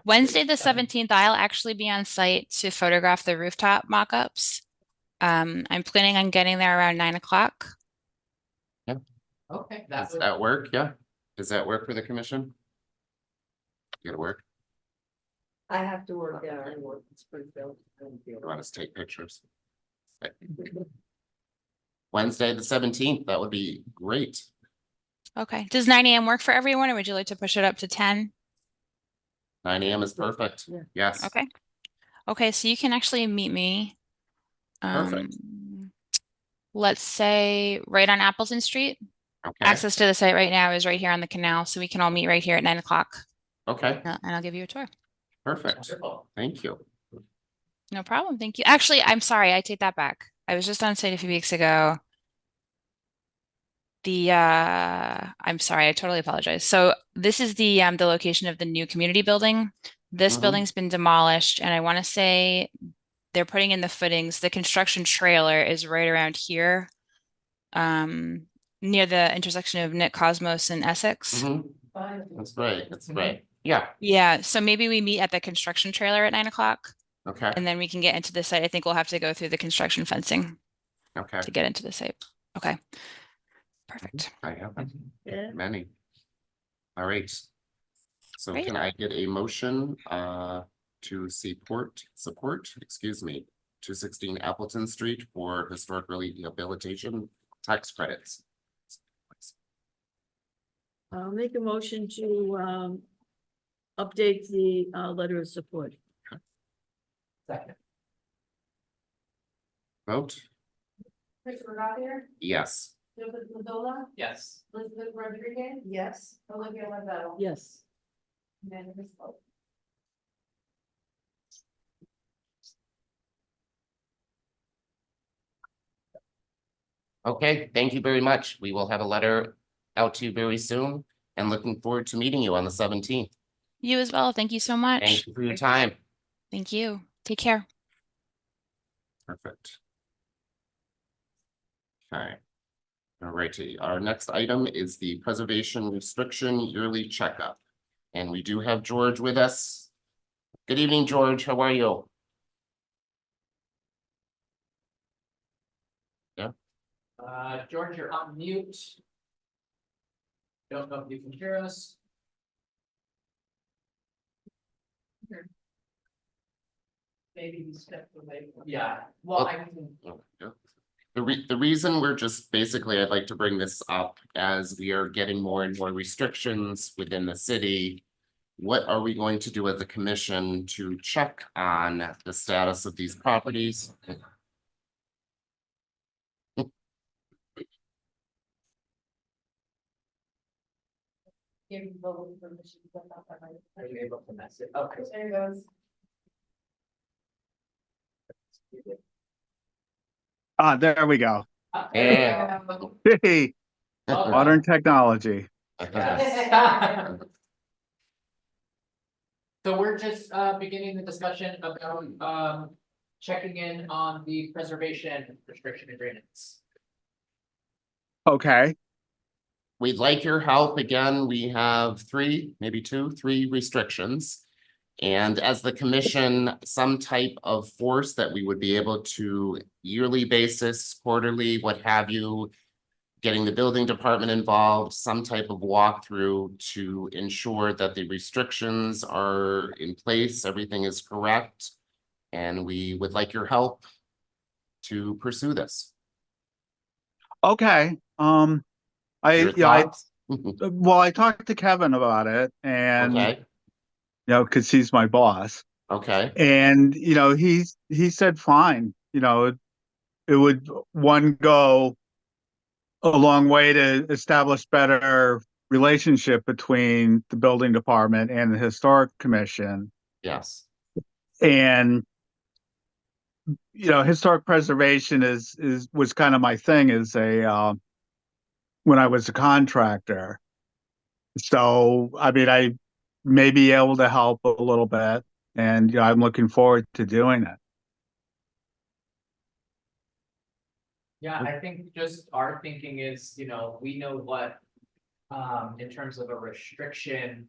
Wednesday, the 17th, I'll actually be on site to photograph the rooftop mock-ups. I'm planning on getting there around 9 o'clock. Okay, Does that work? Yeah. Does that work for the commission? You gotta work. I have to work, yeah, I work in Springfield. You want us to take pictures? Wednesday, the 17th, that would be great. Okay. Does 9 a.m. work for everyone, or would you like to push it up to 10? 9 a.m. is perfect. Yeah. Yes. Okay. Okay, so you can actually meet me. Perfect. Let's say right on Appleton Street. Okay, Access to the site right now is right here on the canal, so we can all meet right here at 9 o'clock. okay, And I'll give you a tour. perfect. Wonderful. Thank you. No problem. Thank you. Actually, I'm sorry. I take that back. I was just on site a few weeks ago. I'm sorry. I totally apologize. So this is the location of the new community building. This Mhm. building's been demolished, and I want to say they're putting in the footings. The construction trailer is right around here, near the intersection of Nick Cosmos and Essex. Mhm. That's right, that's right. Yeah, Yeah, so maybe we meet at the construction trailer at 9 o'clock, okay, and then we can get into the site. I think we'll have to go through the construction fencing okay. to get into the site. Okay. Perfect. I have yeah. many. All right. So Great. can I get a motion to support, excuse me, 216 Appleton Street for historic rehabilitation tax credits? I'll make a motion to update the letter of support. Second. Vote? Christopher Gothier, Yes. Joseph Mazzola, Yes. Elizabeth Rodriguez, Yes. Olivia Lavelle. Yes. Unanimous vote. Okay, thank you very much. We will have a letter out to you very soon and looking forward to meeting you on the 17th. You as well. Thank you so much. Thank you for your time. Thank you. Take care. Perfect. Okay. All righty, our next item is the preservation restriction yearly checkup. And we do have George with us. Good evening, George. How are you? George, you're on mute. Don't know if you can hear us. Maybe he stepped away. Yeah, well, I can. Oh, yeah. the reason we're just basically, I'd like to bring this up as we are getting more and more restrictions within the city. What are we going to do as a commission to check on the status of these properties? Give you both permission to put that on. Are you able to mess it? Okay. There goes. There we go. Yeah. Hey, modern technology. Yes. So we're just beginning the discussion about checking in on the preservation restriction agreements. Okay, We'd like your help. Again, we have three, maybe two, three restrictions. And as the commission, some type of force that we would be able to yearly basis, quarterly, what have you, getting the building department involved, some type of walkthrough to ensure that the restrictions are in place, everything is correct. And we would like your help to pursue this. okay. Your I thoughts? well, I talked to Kevin about it, and Okay, because he's my boss, okay, and he said fine. It would go a long way to establish better relationship between the building department and the historic commission. yes, And historic preservation was kind of my thing as a when I was a contractor. So I mean, I may be able to help a little bit, and I'm looking forward to doing it. Yeah, I think just our thinking is, we know what, in terms of a restriction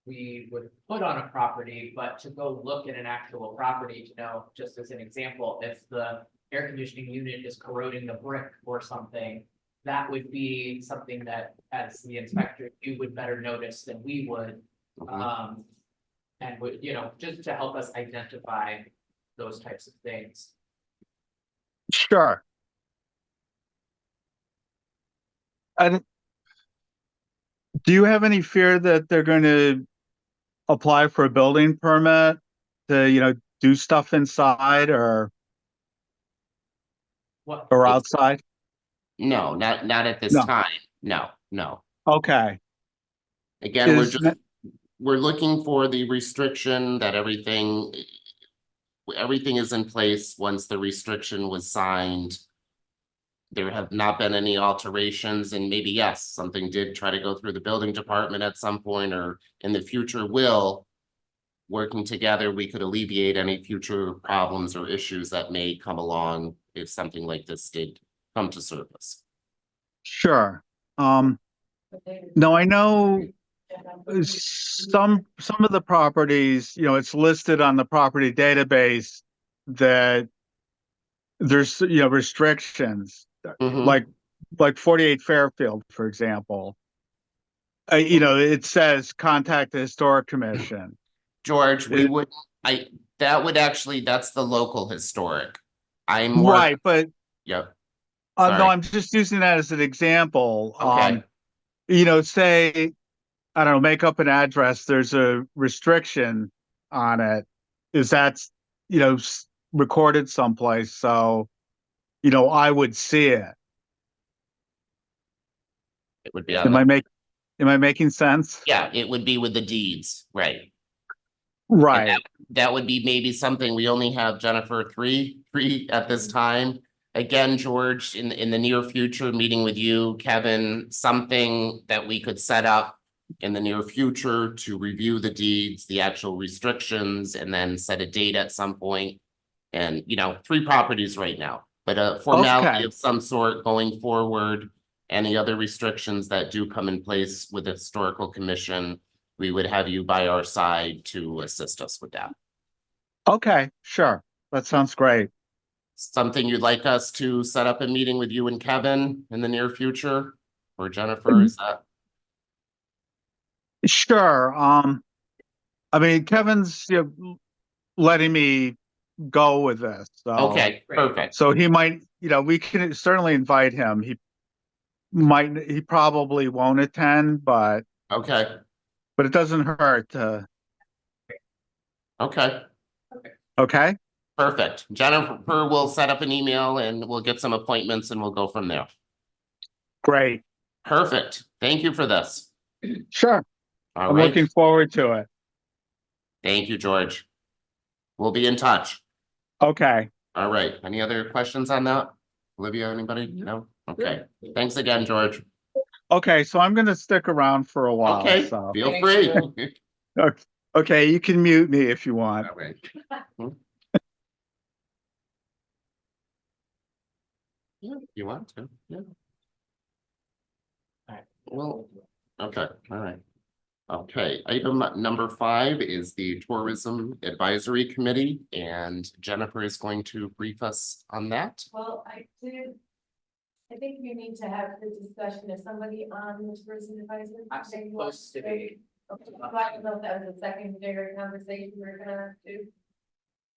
we would put on a property, but to go look at an actual property to know, just as an example, if the air conditioning unit is corroding the brick or something, that would be something that, as the inspector, you would better notice than we would. And would, just to help us identify those types of things. Sure. And do you have any fear that they're going to apply for a building permit to, do stuff inside or What, outside? no, not at this No. time, no. Okay. Again, Is ne- we're looking for the restriction that everything is in place once the restriction was signed. There have not been any alterations, and maybe, yes, something did try to go through the building department at some point, or in the future will. Working together, we could alleviate any future problems or issues that may come along if something like this did come to surface. Sure. No, I know some of the properties, it's listed on the property database that there's restrictions, Mhm. like 48 Fairfield, for example. It says contact the historic commission. George, that's the local historic. I'm more. Right, but Yep, no, sorry. I'm just using that as an example. Okay. Say, I don't know, make up an address, there's a restriction on it. Is that, recorded someplace, so, I would see it. It would be on Am I making sense? yeah, it would be with the deeds, right? Right. That would be maybe something, we only have Jennifer three at this time. Again, George, in the near future, meeting with you, Kevin, something that we could set up in the near future to review the deeds, the actual restrictions, and then set a date at some point. And, 3 properties right now, but a formality Okay. of some sort going forward. Any other restrictions that do come in place with the historical commission, we would have you by our side to assist us with that. Okay, sure. That sounds great. Something you'd like us to set up a meeting with you and Kevin in the near future? Or Jennifer, is that? Sure. I mean, Kevin's letting me go with this, so. Okay, Great. perfect. So he might, we can certainly invite him. He probably won't attend, but Okay, it doesn't hurt to, okay, okay? perfect. Jennifer will set up an email and we'll get some appointments and we'll go from there. Great. Perfect. Thank you for this. Sure. All I'm right. looking forward to it. Thank you, George. We'll be in touch. Okay. All right. Any other questions on that? Olivia, anybody? No? Okay. Thanks again, George. Okay, so I'm gonna stick around for a while, Okay, so. feel Thank free. you. Okay, you can mute me if you want. All right. Yeah, you want to, yeah. Alright. Well, okay, all right. Okay, item number 5 is the Tourism Advisory Committee, and Jennifer is going to brief us on that. Well, I think we need to have the discussion, is somebody on the tourism advisory? I'm supposed to be. Okay, I don't know if that was a secondary conversation we're gonna do.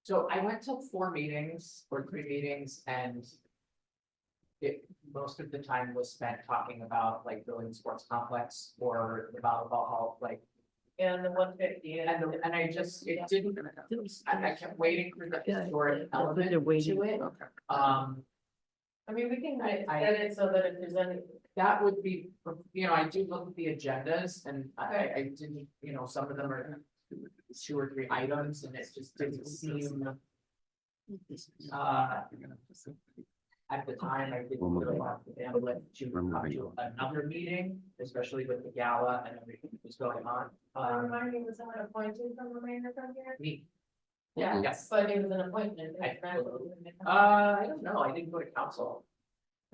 So I went to 4 meetings or 3 meetings and most of the time was spent talking about like building sports complex or the volleyball hall, like, And the 150. and I just, it didn't, I kept waiting for the historic element they're waiting. to it. I mean, we can I- set it so that if there's any, That would be, I do look at the agendas and I didn't, some of them are 2 or 3 items and it just didn't seem. At the time, I didn't really want the bandwidth to come to another meeting, especially with the gala and everything that was going on. remind me, was someone appointed from the mayor from here? Me, Yeah, yes. but it was an appointment. I don't know, I didn't go to council.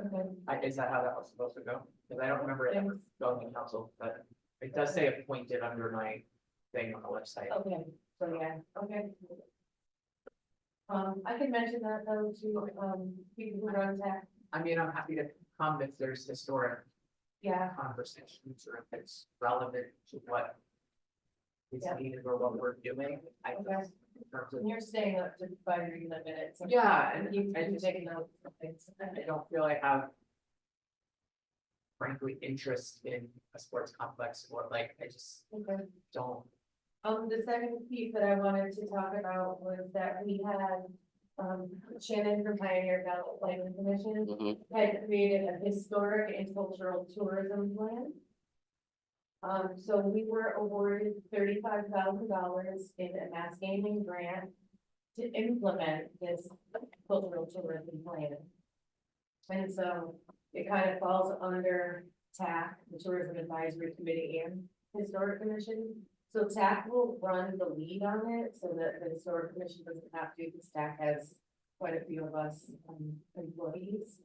Okay. Is that how that was supposed to go? Because I don't remember it ever going to council, but it does say appointed under my thing on the website. Okay, so yeah, okay. I can mention that though to, people who run tech, I mean, I'm happy to come if there's historic yeah, conversations or if it's relevant to what is Yeah. needed or what we're doing. I Okay. guess in terms of, and you're staying up to 5 minutes. yeah, and You I can just, take notes of things. I don't feel I have frankly interest in a sports complex or like, I just Okay. don't. The second piece that I wanted to talk about was that we had, Shannon from Pioneer Valley Planning Commission Mhm. had created a historic and cultural tourism plan. So we were awarded $35,000 in a mass gaming grant to implement this cultural tourism plan. And so it kind of falls under TAC, the Tourism Advisory Committee and Historic Commission. So TAC will run the lead on it so that the Historic Commission doesn't have to, because TAC has quite a few of us employees.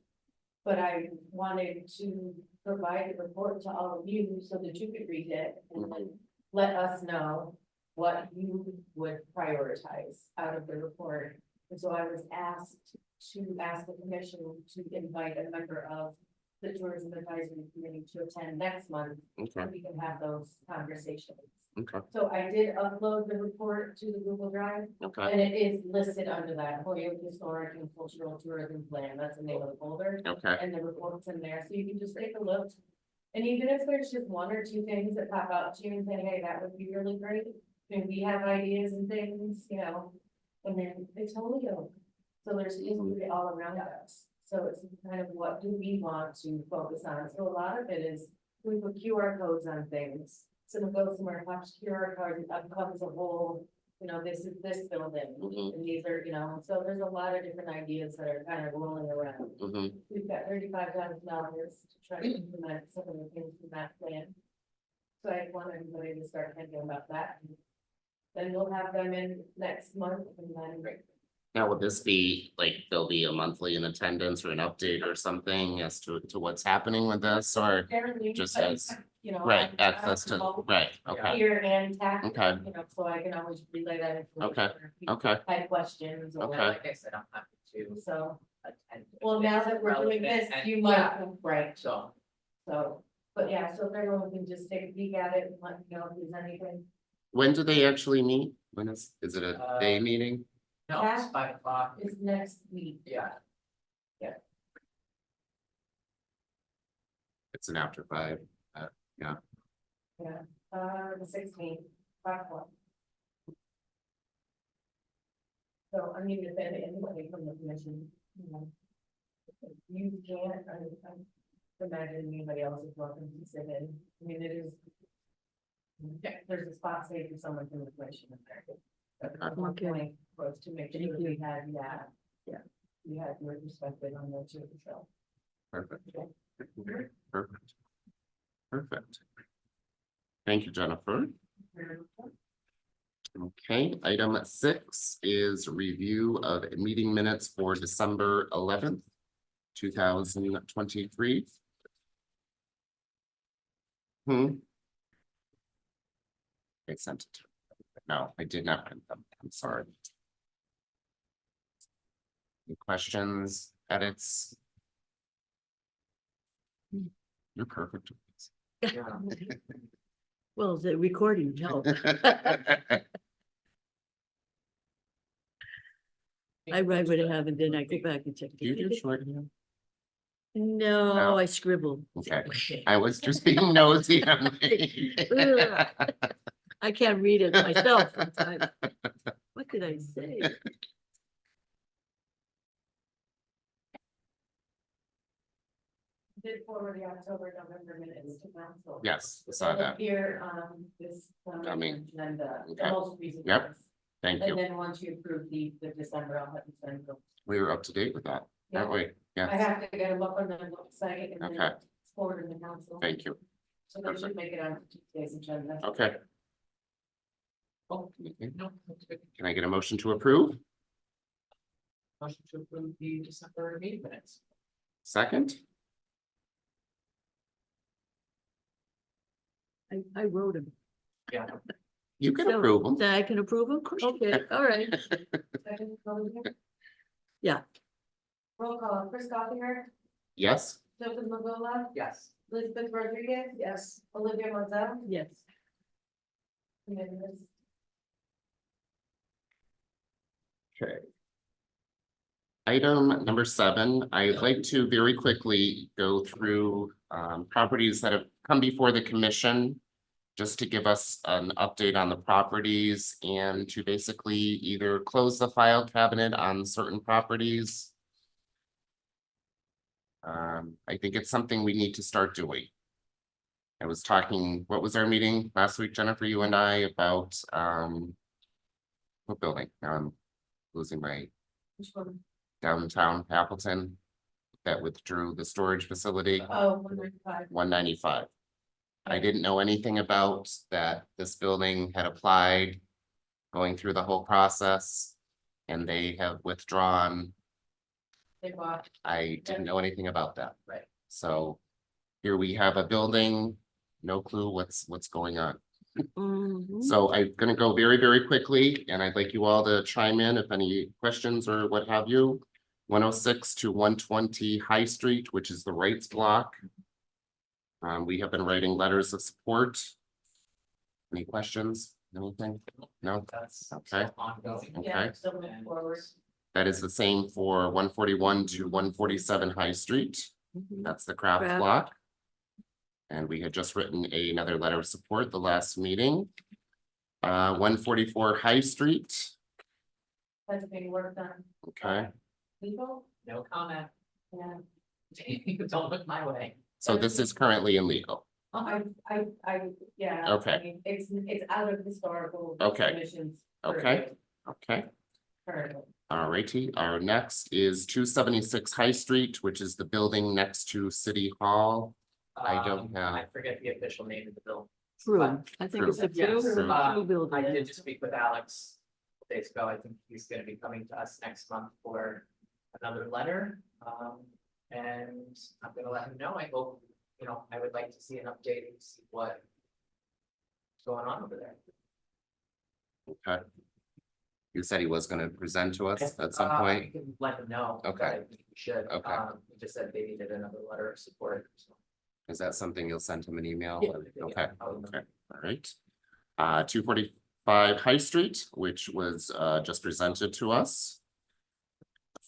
But I wanted to provide a report to all of you so that you could read it and then let us know what you would prioritize out of the report. And so I was asked to ask the commission to invite a member of the Tourism Advisory Committee to attend next month, Okay, so we can have those conversations. okay, So I did upload the report to the Google Drive, okay, and it is listed under that Holyoke Historic and Cultural Tourism Plan. That's the name of the folder. okay. And the report's in there, so you can just take a look. And even if there's just 1 or 2 things that pop out to you and say, hey, that would be really great. And we have ideas and things, and then it's Holyoke. So there's history all around us. So it's kind of what do we want to focus on? So a lot of it is we put QR codes on things. So it goes somewhere, pops QR card, and up comes a whole, this is this building. Mhm. And these are, so there's a lot of different ideas that are kind of rolling around. Mhm. We've got $35,000 to try to implement some of the things from that plan. So I want everybody to start thinking about that. Then we'll have them in next month and then. Now, would this be like, there'll be a monthly in attendance or an update or something as to what's happening with this or? Apparently, just but, as- I'm Access to, both right, okay, Here and tax. Okay. So I can always relay that information. Okay. if people okay, Have questions or Okay. Like I said, I'm happy to so, attend. well, now that we're doing this, Relevant you and- might, right, So, but yeah, so if everyone can just take a peek at it and let me know if there's anything. when do they actually meet? When is it a day Uh, meeting? No, it's 5 o'clock. It's next week. Yeah. It's an after 5. The 16th, 5 o'clock. So I mean, if anybody from the commission, you know, if you can't, I imagine anybody else is welcome to sit in. I mean, it is. There's a spot saved for someone from the commission in there. But the whole Okay. point was to make sure that we had, we had your perspective on that too, so. Perfect. Perfect. Perfect. Thank you, Jennifer. Okay, item 6 is review of meeting minutes for December 11th, 2023. I sent it. No, I did not print them. I'm sorry. Any questions, edits? You're perfect. Well, the recording helped. I write what I have and then I go back and check. Do you do shorthand? No, No. I scribble. Okay, I was just being nosy. I can't read it myself sometimes. What did I say? Did forward the October, November minutes to council. Yes, I saw that. Here, this. Coming. Agenda, the Okay. most recent. Yep. ones. Thank And you. then once you approve the December, I'll have to send them. We were up to date with that, aren't we? I Yeah, have to get them up on the website and Okay. then forward in the council. thank you. So they should make it on today's agenda. Okay. Oh, no, that's good. Can I get a motion to approve? Motion to approve the December meeting minutes. Second? I wrote them. Yeah. You can So, approve them. so I can approve them? Okay, all right. Second, public hearing? Yeah. Roll call, Chris Gothinger, Yes? Joseph Magola, Yes. Elizabeth Rodriguez. Yes. Olivia Mozell. Yes. Unanimous. Okay. Item number 7, I'd like to very quickly go through properties that have come before the commission. Just to give us an update on the properties and to basically either close the file cabinet on certain properties. I think it's something we need to start doing. I was talking, what was our meeting last week, Jennifer, you and I, about what building? Now I'm losing my Which one? downtown Appleton that withdrew the storage facility, Oh, 195. 195. I didn't know anything about that this building had applied, going through the whole process, and they have withdrawn. They bought. I didn't know anything about that. Right. So here we have a building, no clue what's going on. Mhm. So I'm gonna go very, very quickly, and I'd like you all to chime in if any questions or what have you. 106 to 120 High Street, which is the Wrights block. We have been writing letters of support. Any questions? Anything? No? That's Okay. still ongoing. Yeah, Okay. still moving forward. That is the same for 141 to 147 High Street. Mhm. That's the craft Craft. block. And we had just written another letter of support the last meeting. 144 High Street, That's being worked on. okay, Legal? No comment. Yeah. Don't look my way. so this is currently illegal. Yeah. Okay. I mean, it's out of historical. Okay. Commission's Okay. Okay, currently. all righty, our next is 276 High Street, which is the building next to City Hall. I don't have- I forget the official name of the bill. True. I think it's a Yes, true I building. did just speak with Alex days ago. I think he's gonna be coming to us next month for another letter. And I'm gonna let him know. I hope, I would like to see an update and see what's going on over there. Okay. You said he was gonna present to us at some I point. can let him know. but Okay. I think we should. Okay. He just said they needed another letter of support. So. Is that something you'll send him an email? Yeah. Okay, I'll- okay, all right. 240 5 High Street, which was just presented to us.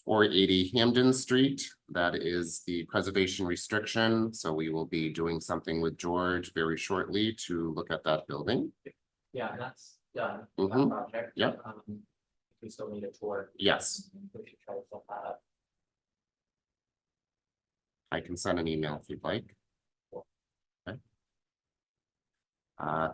480 Hampden Street, that is the preservation restriction, so we will be doing something with George very shortly to look at that building. Yeah, and that's done, that Mhm. project. Yep. We still need a tour. Yes, We should try to set that up. I can send an email if you'd like. Okay.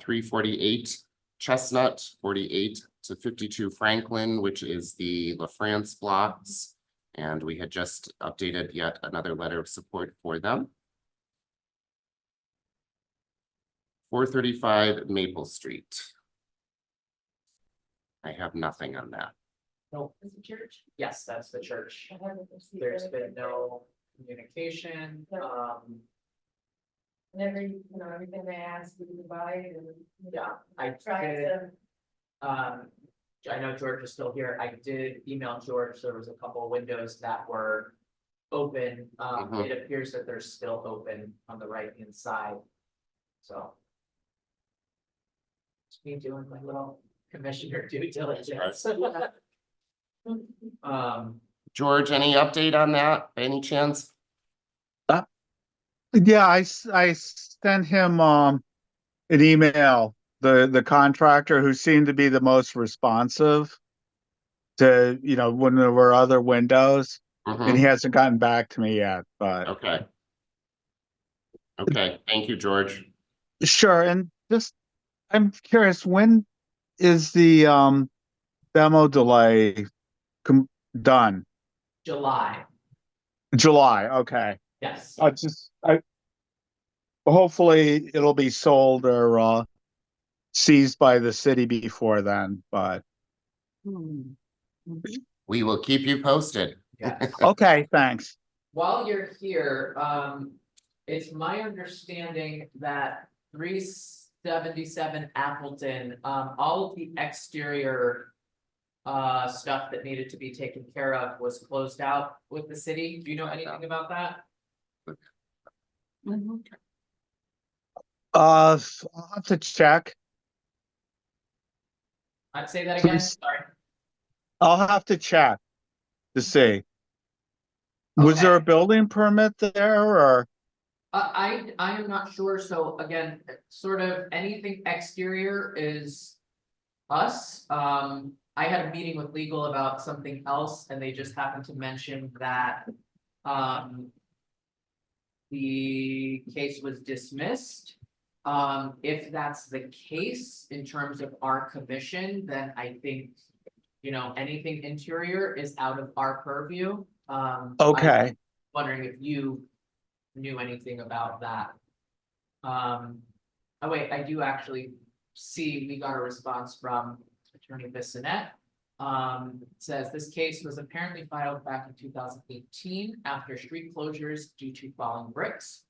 348 Chestnut, 48 to 52 Franklin, which is the La France blocks. And we had just updated yet another letter of support for them. 435 Maple Street. I have nothing on that. No, Is it church? yes, that's the church. I haven't received There's anything. been no communication, And everything they asked, we provide and. yeah, I Try did, to, I know George is still here, I did email George, there was a couple of windows that were open, Mhm. it appears that they're still open on the right hand side. So. Just me doing my little commissioner due diligence. George, any update on that, by any chance? Yeah, I sent him an email, the contractor who seemed to be the most responsive to, when there were other windows, and he Mhm. hasn't gotten back to me yet, but Okay. Okay, thank you, George. sure. And just, I'm curious, when is the demo delay done? July, July, okay. yes. Hopefully it'll be sold or seized by the city before then, but Hmm. Mhm. We will keep you posted. Yes. okay, thanks. While you're here, it's my understanding that 377 Appleton, all of the exterior stuff that needed to be taken care of was closed out with the city. Do you know anything about that? Mhm. I'll have to check. I'd say that again, Please. sorry. I'll have to check to see. Was there a Okay. building permit there or? I am not sure, so again, sort of anything exterior is us. I had a meeting with legal about something else and they just happened to mention that, the case was dismissed. If that's the case in terms of our commission, then I think, anything interior is out of our purview. I Okay. was wondering if you knew anything about that. Oh wait, I do actually see we got a response from Attorney Bissonette. Says this case was apparently filed back in 2018 after street closures due to falling bricks.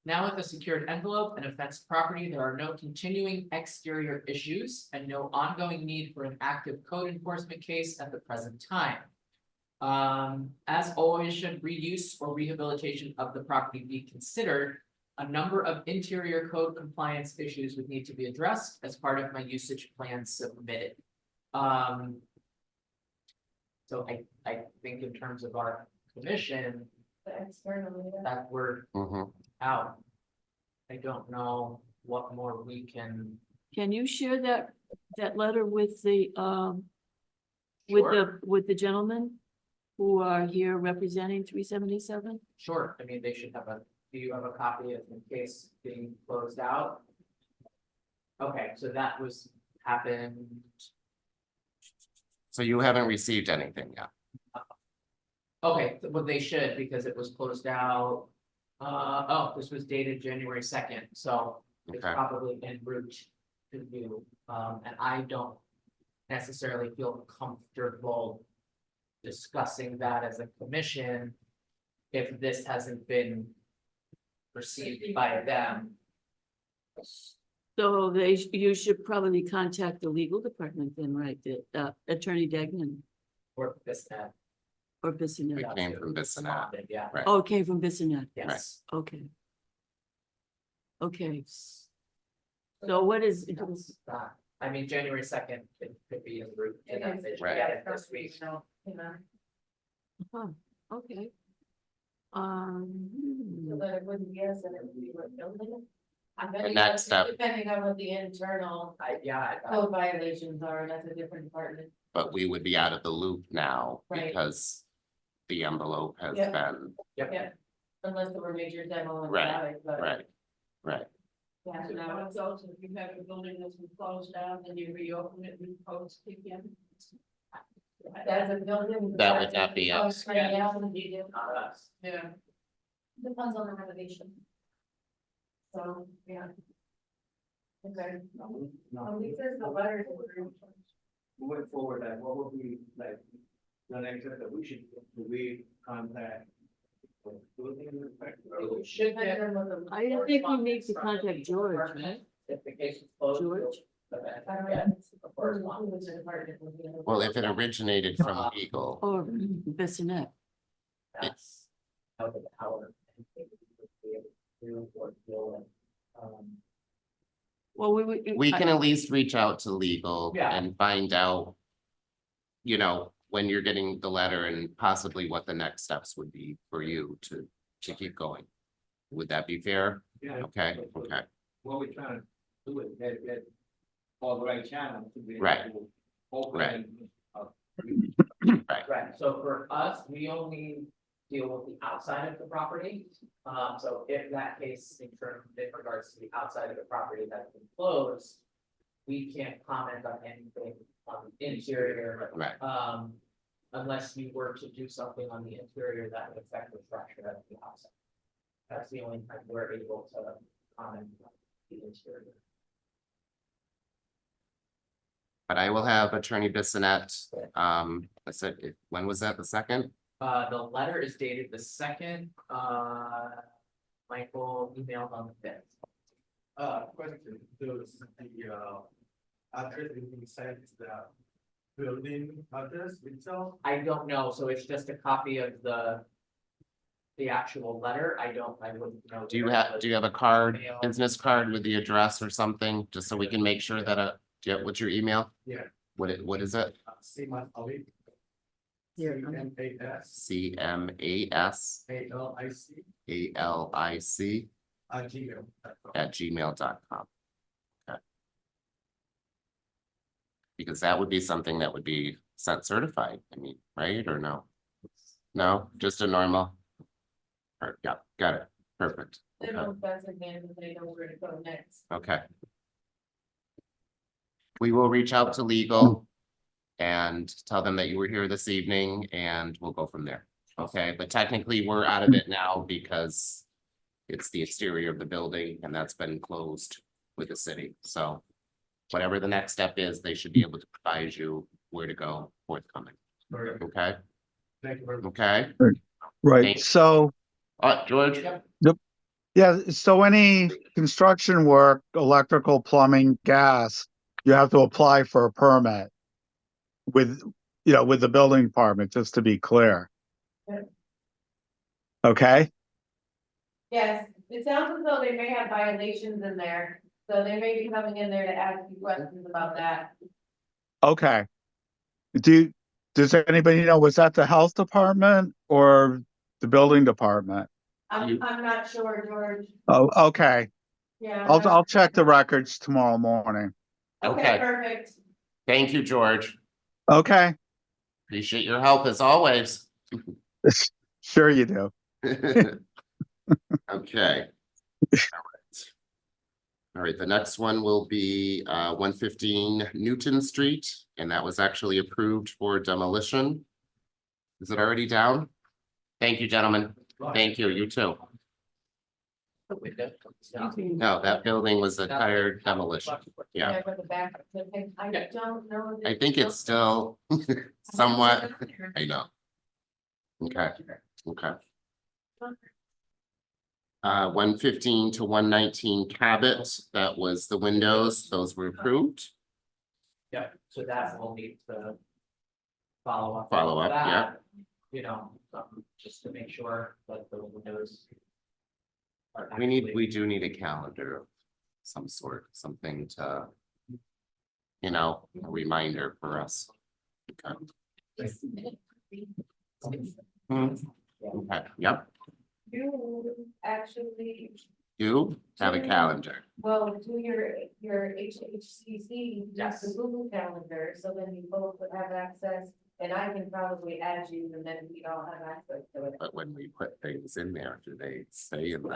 Now with a secured envelope and a fenced property, there are no continuing exterior issues and no ongoing need for an active code enforcement case at the present time. As always, should reuse or rehabilitation of the property be considered, a number of interior code compliance issues would need to be addressed as part of my usage plan submitted. So I think in terms of our commission, the external. that we're Mhm. out. I don't know what more we can. Can you share that letter with the, Sure. with the gentlemen who are here representing 377? Sure, I mean, they should have do you have a copy of the case being closed out? Okay, so that happened. So you haven't received anything yet? Okay, well, they should because it was closed out. Oh, this was dated January 2nd, so it's Okay. probably en route to you. And I don't necessarily feel comfortable discussing that as a commission if this hasn't been received by them. So you should probably contact the legal department then, right? The Attorney Degnan Or this, or Bissonette. It came from Bissonette. Yeah, Right. Oh, it came from Bissonette. yes. Okay. Okay. So what is, I mean, January 2nd, it could be in route to that, they should Right. get it this week. So, you know, Huh, okay. so Um, that it wouldn't be us and it would be what building. The next step. Depending on what the internal Yeah, code violations are, that's a different department. But we would be out of the loop now Right. because the envelope has Yeah. been, Unless there were major demo Right, inside, but. right. Yeah, So no, now it's- it's also, if you have a building that's been closed down, and you reopen it, new codes kick in. As a building. That would not be us. Yeah, you do. not us. Yeah. Depends on the renovation. So, yeah. Okay. These are the letters. Moving forward, like, what would be, like, the next step that we should, do we contact? the building inspector? We should get. I don't think we need to contact George, right? If the case is closed. we'll- George? Okay, I don't yeah, know. of course, not. Well, if it originated from legal, Or Bissonnet. That's out of our. Or deal with, Well, we can at least reach out to legal Yeah. and find out. You know, when you're getting the letter and possibly what the next steps would be for you to keep going. Would that be fair? Yeah. Okay, okay, What we're trying to do is get all the right channel to be. Right. able to Open. Right. and, Right, so for us, we only deal with the outside of the property. So if that case in regards to the outside of the property that's been closed, we can't comment on anything on the interior. right. Unless you were to do something on the interior that would affect the structure of the outside. That's the only time we're able to comment on the interior. But I will have Attorney Bissonette, I said, when was that, the second? The letter is dated the 2nd, Michael emailed on the 5th. Question, does the, address inside the building address itself? I don't know, so it's just a copy of the actual letter, I wouldn't know. Do you have a card, business card with the address or something, just so we can make sure that, what's your email? Yeah. What is it? Seaman Ali. Here. CMAS CMAS ALIC ALIC @gmail.com. @gmail.com. Okay. Because that would be something that would be sent certified, I mean, right, or no? No, just a normal. Yeah, got it, perfect, They know if that's again, they know where to go next. okay. We will reach out to legal and tell them that you were here this evening and we'll go from there. Okay, but technically we're out of it now because it's the exterior of the building and that's been closed with the city. So whatever the next step is, they should be able to provide you where to go forthcoming. Okay, Thank you very much. okay. Right, Thank- so, George, yeah, so any construction work, electrical, plumbing, gas, you have to apply for a permit with, with the building department, just to be clear. Yeah. Okay, Yes, it sounds as though they may have violations in there, so they may be coming in there to ask you questions about that. okay. Does anybody know, was that the health department or the building department? You- I'm not sure, George. Oh, okay. Yeah. I'm I'll not- check the records tomorrow morning. Okay. Okay, perfect. thank you, George. Okay, Appreciate your help as always. sure you do. Okay. All right, the next one will be 115 Newton Street, and that was actually approved for demolition. Is it already down? Thank you, gentlemen. Thank you, you too. No, that building was a tire demolition. Yeah, With the back, I don't know. I think it's still somewhat, I know. Okay, okay. 115 to 119 Cabot, that was the windows, those were approved. Yeah, so that will need to follow up. Follow up, that, yeah. You know, just to make sure that the windows. are We actually- do need a calendar of some sort, something to. you know, a reminder for us. Okay. Hmm, okay, yep, You actually, you have a calendar. well, do your HHCC, just the Yes. Google calendar, so then you both would have access. And I can probably add you, and then we all have access to it. But when we put things in there, do they stay in the?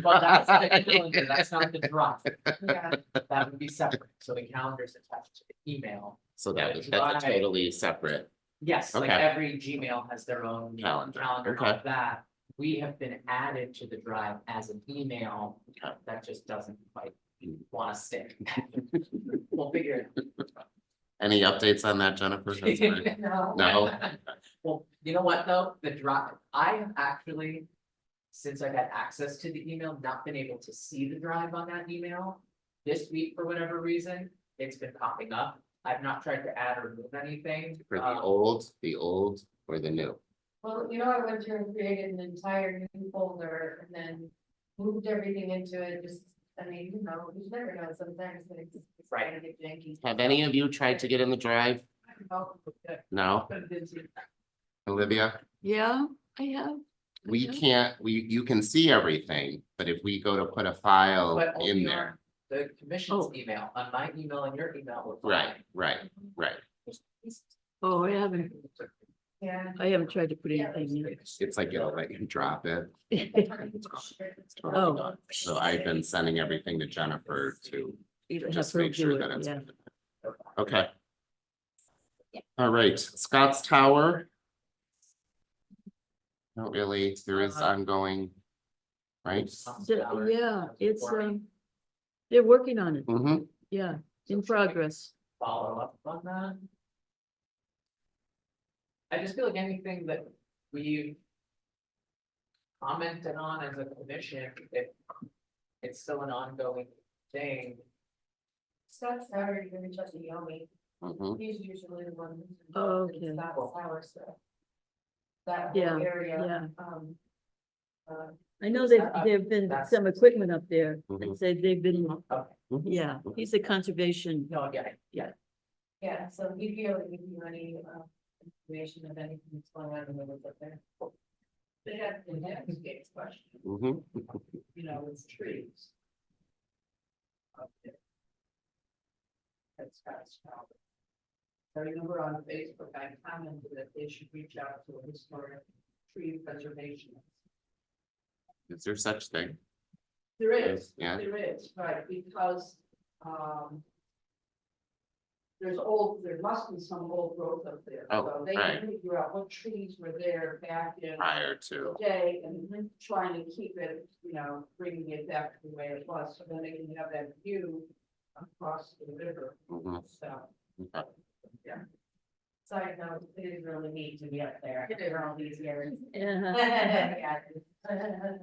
Well, that's the calendar, that's not the drive. Yeah. That would be separate. So the calendar's attached to the email. So that's a Right. totally separate, Yes, like Okay. every Gmail has their own Calendar, calendar okay. of that. We have been added to the drive as an email. Okay. That just doesn't quite wanna stick. We'll figure it any updates on that, Jennifer? That's fine. out. No? Well, you know what, though, the drive, I have actually, since I've had access to the email, not been able to see the drive on that email. This week, for whatever reason, it's been popping up. I've not tried to add or remove anything. For the old, or the new? Well, you know, I went through and created an entire new folder and then moved everything into it, just, I mean, you know, you never know, sometimes it's Right. gonna get janky. Have any of you tried to get in the drive? No? Olivia? Yeah, I have. We Okay. can't, you can see everything, but if we go to put a file But in only there. on the commission's Oh. email, on my email and your email. we're Right, fine. right. Oh, Yeah. I haven't tried to put anything in. It's like it'll let you drop it. Oh. So I've been sending everything to Jennifer to Either just have her make do sure it, that it's. yeah. Okay. All right, Scott's Tower. Not really, there is ongoing. Right? Yeah, it's, they're working on it, Mm-hmm, yeah, in progress. Follow up on that. I just feel like anything that we've commented on as a commission, if it's still an ongoing thing. Scott's already gonna reach out to Yomi, mm-hmm, he's usually the one. who's Oh, involved in okay. Scott's Tower stuff. That Yeah, whole area, yeah. I know there've been some equipment up there, Mhm. and say they've been, Okay, yeah, he's a conservation. no, I get it, yeah. yeah, so he'd be able to give you any, information of anything that's going on in the woods up there. They had the landscape question, mm-hmm. you know, with trees. Up there. That's Scott's Tower. I remember on Facebook, I commented that they should reach out to a historic tree preservation. Is there such thing? There is, Yeah. there is, right, because, there must be some old growth up there. Oh, So they right. can figure out what trees were there back in Prior the to, day and trying to keep it, you know, bringing it back to the way it was, so then they can have that view across the river, mhm, so. okay. Side note, it is really neat to be up there for all these years. Uh-huh.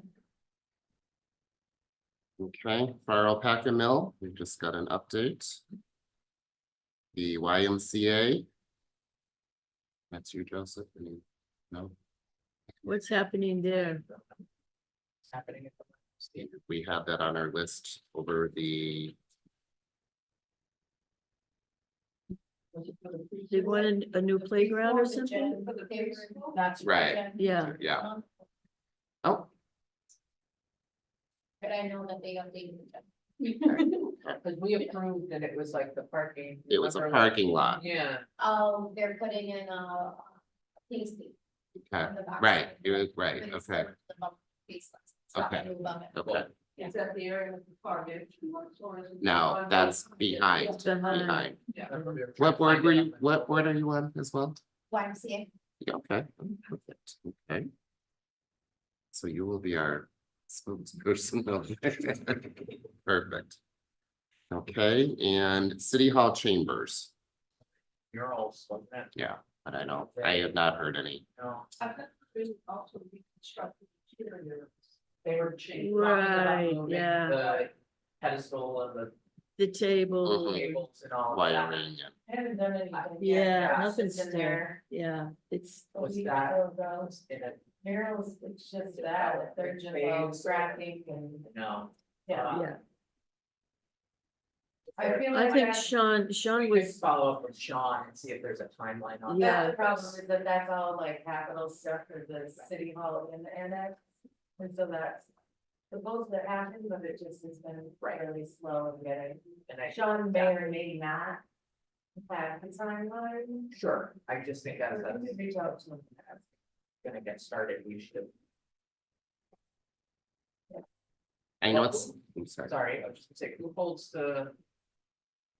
Okay, Farr Alpaca Mill, we just got an update. The YMCA. That's you, Joseph, no, What's happening there? It's happening at the state. we have that on our list over the, They want a new playground or something? That's Right. Yeah. yeah. Oh, But I know that they updated it. Cause we approved that it was like the parking. it was a remember, like- parking lot, Yeah, Oh, they're putting in a pasty. okay, on the back right, side. it was, right, But it's okay, the bump piece that's- it's not Okay. the new bump. okay. Is that the area with the car, or is it? No, that's behind, Behind. behind. yeah. that's what we were trying What to board find were out. you, what board are you on as well? YMCA. Yeah, okay, perfect, okay. So you will be our spokesperson. Perfect. Okay, and City Hall chambers, You're all so that, yeah, but I know, I have not heard any. no, I've got to also reconstruct the interior. they were changing. Right, yeah. The pedestal and The table, Mhm. the tables and all. of that. Wiring, and- I haven't done anything. yet. yeah, It's nothing's in there, yeah, it's, But What's we that? still go. In it, Murals, it's just that, they're just all Phase. scrapping and, no. yeah. yeah. I feel I like think that's, Sean We could was, follow up with Sean and see if there's a timeline on Yeah. that's that. the problem, is that that's all like capital stuff for the city hall and the annex. And so that's supposed to happen, but it just has been really slow in getting. And I, Sean may or may not have the timeline. sure, I just think as But that's we could reach out to him. gonna get started, we should, I know it's, I'm sorry, sorry, I was just gonna say, who holds the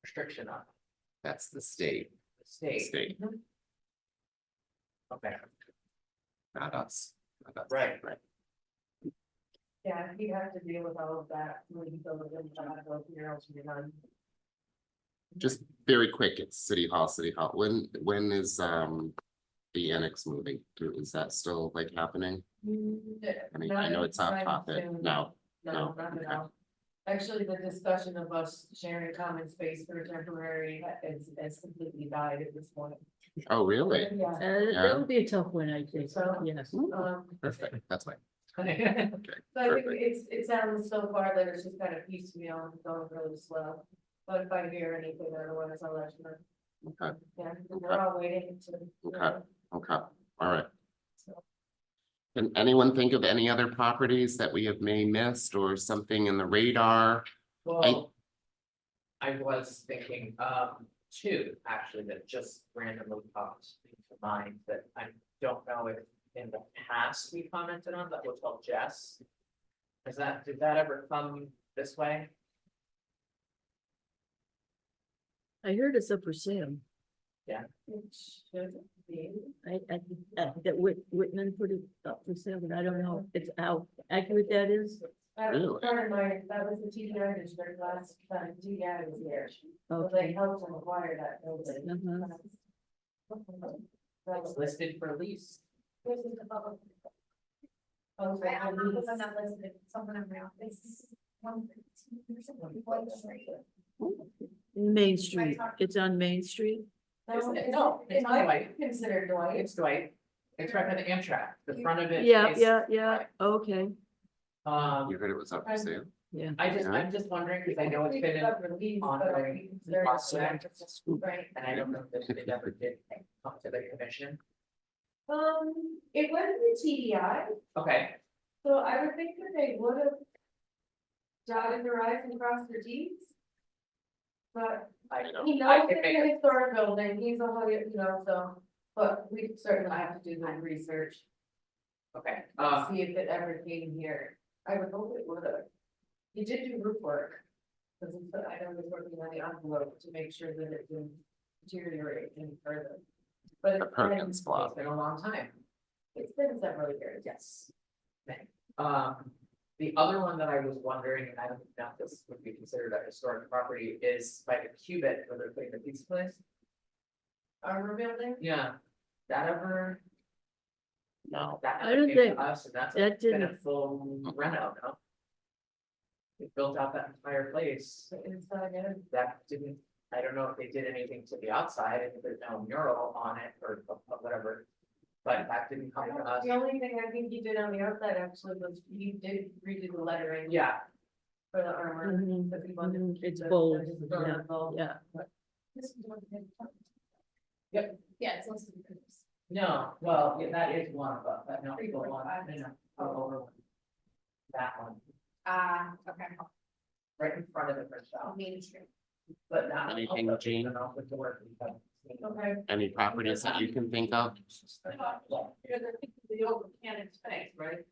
restriction on that's the state, the state? state, Okay, not us. Not us. Right. Right. Yeah, you have to deal with all of that when you build it in those murals you're done. Just very quick, it's City Hall, City Hall. When is, the annex moving to? Is that still like happening? I mean, I know it's off topic. No, No, no, not okay. at all. Actually, the discussion of us sharing common space for temporary is completely died at this point. Oh, really? Yeah. that would be a tough one, I think, So, yes. Perfect, that's fine. okay. So I think it sounds so far that it's just kind of piecemeal and going really slow. But if I hear anything, otherwise I'll let you know. Okay, Yeah, we're all waiting to. Okay. okay, all right. So. Can anyone think of any other properties that we have may missed or something in the radar? Well, I was thinking, two, actually, that just randomly popped into mind that I don't know if in the past we commented on, that Hotel Jess. Did that ever come this way? I heard it's up for sale. It should be. That Whitman put it up for sale, but I don't know, it's how accurate that is. Really? That was the TDI district last time TDI was here. So they Okay. helped them acquire that building. It's listed for lease. This is the public. Oh, so I don't know if I'm not listed, someone around, it's 115. Main Street, it's on Main Street. No, It it's not might Dwight. be considered Dwight. It's Dwight. It's right by the Amtrak. The front of it. Yeah, is- yeah, okay, You heard it was up for sale? yeah. I'm just wondering, because I know it's been in ongoing process, Right. and I don't know if it ever did come to the commission. It went to TDI, Okay, so I would think that they would have dotted their i's and crossed their t's. But I he know. knows I it's can a make, historic building, he's a, so, but we certainly have to do the research. okay, See if it ever came here. I would hope it would have. He did do roof work. Cause he said, I know he was working on the envelope to make sure that it didn't deteriorate any further. But The Perkins block. it's been a long time. it's been several years. Yes. The other one that I was wondering, and I don't know if this would be considered a historic property, is by the Cubit where they're putting the pizza place. Armor building? Yeah, that ever? No. That I never don't came to think- us, and that's that been a didn't- full reno, no? They built out that entire place, The inside end. that didn't, I don't know if they did anything to the outside, if there's no mural on it or whatever. But that didn't come to us, The only thing I think he did on the outside actually was he did redo the lettering yeah, for the armor. Mhm, But he wanted to mhm, keep it's the- bold, the historical. Yeah, This is what they- Yep. Yeah, it's listed. no, well, yeah, that is one, but no, the one, no, over one. That one, Okay. right in front of the first shop, Main Street. but not. Anything, Gene? With the work we've done. Okay. Any properties that you can think of? The old mechanic space, right?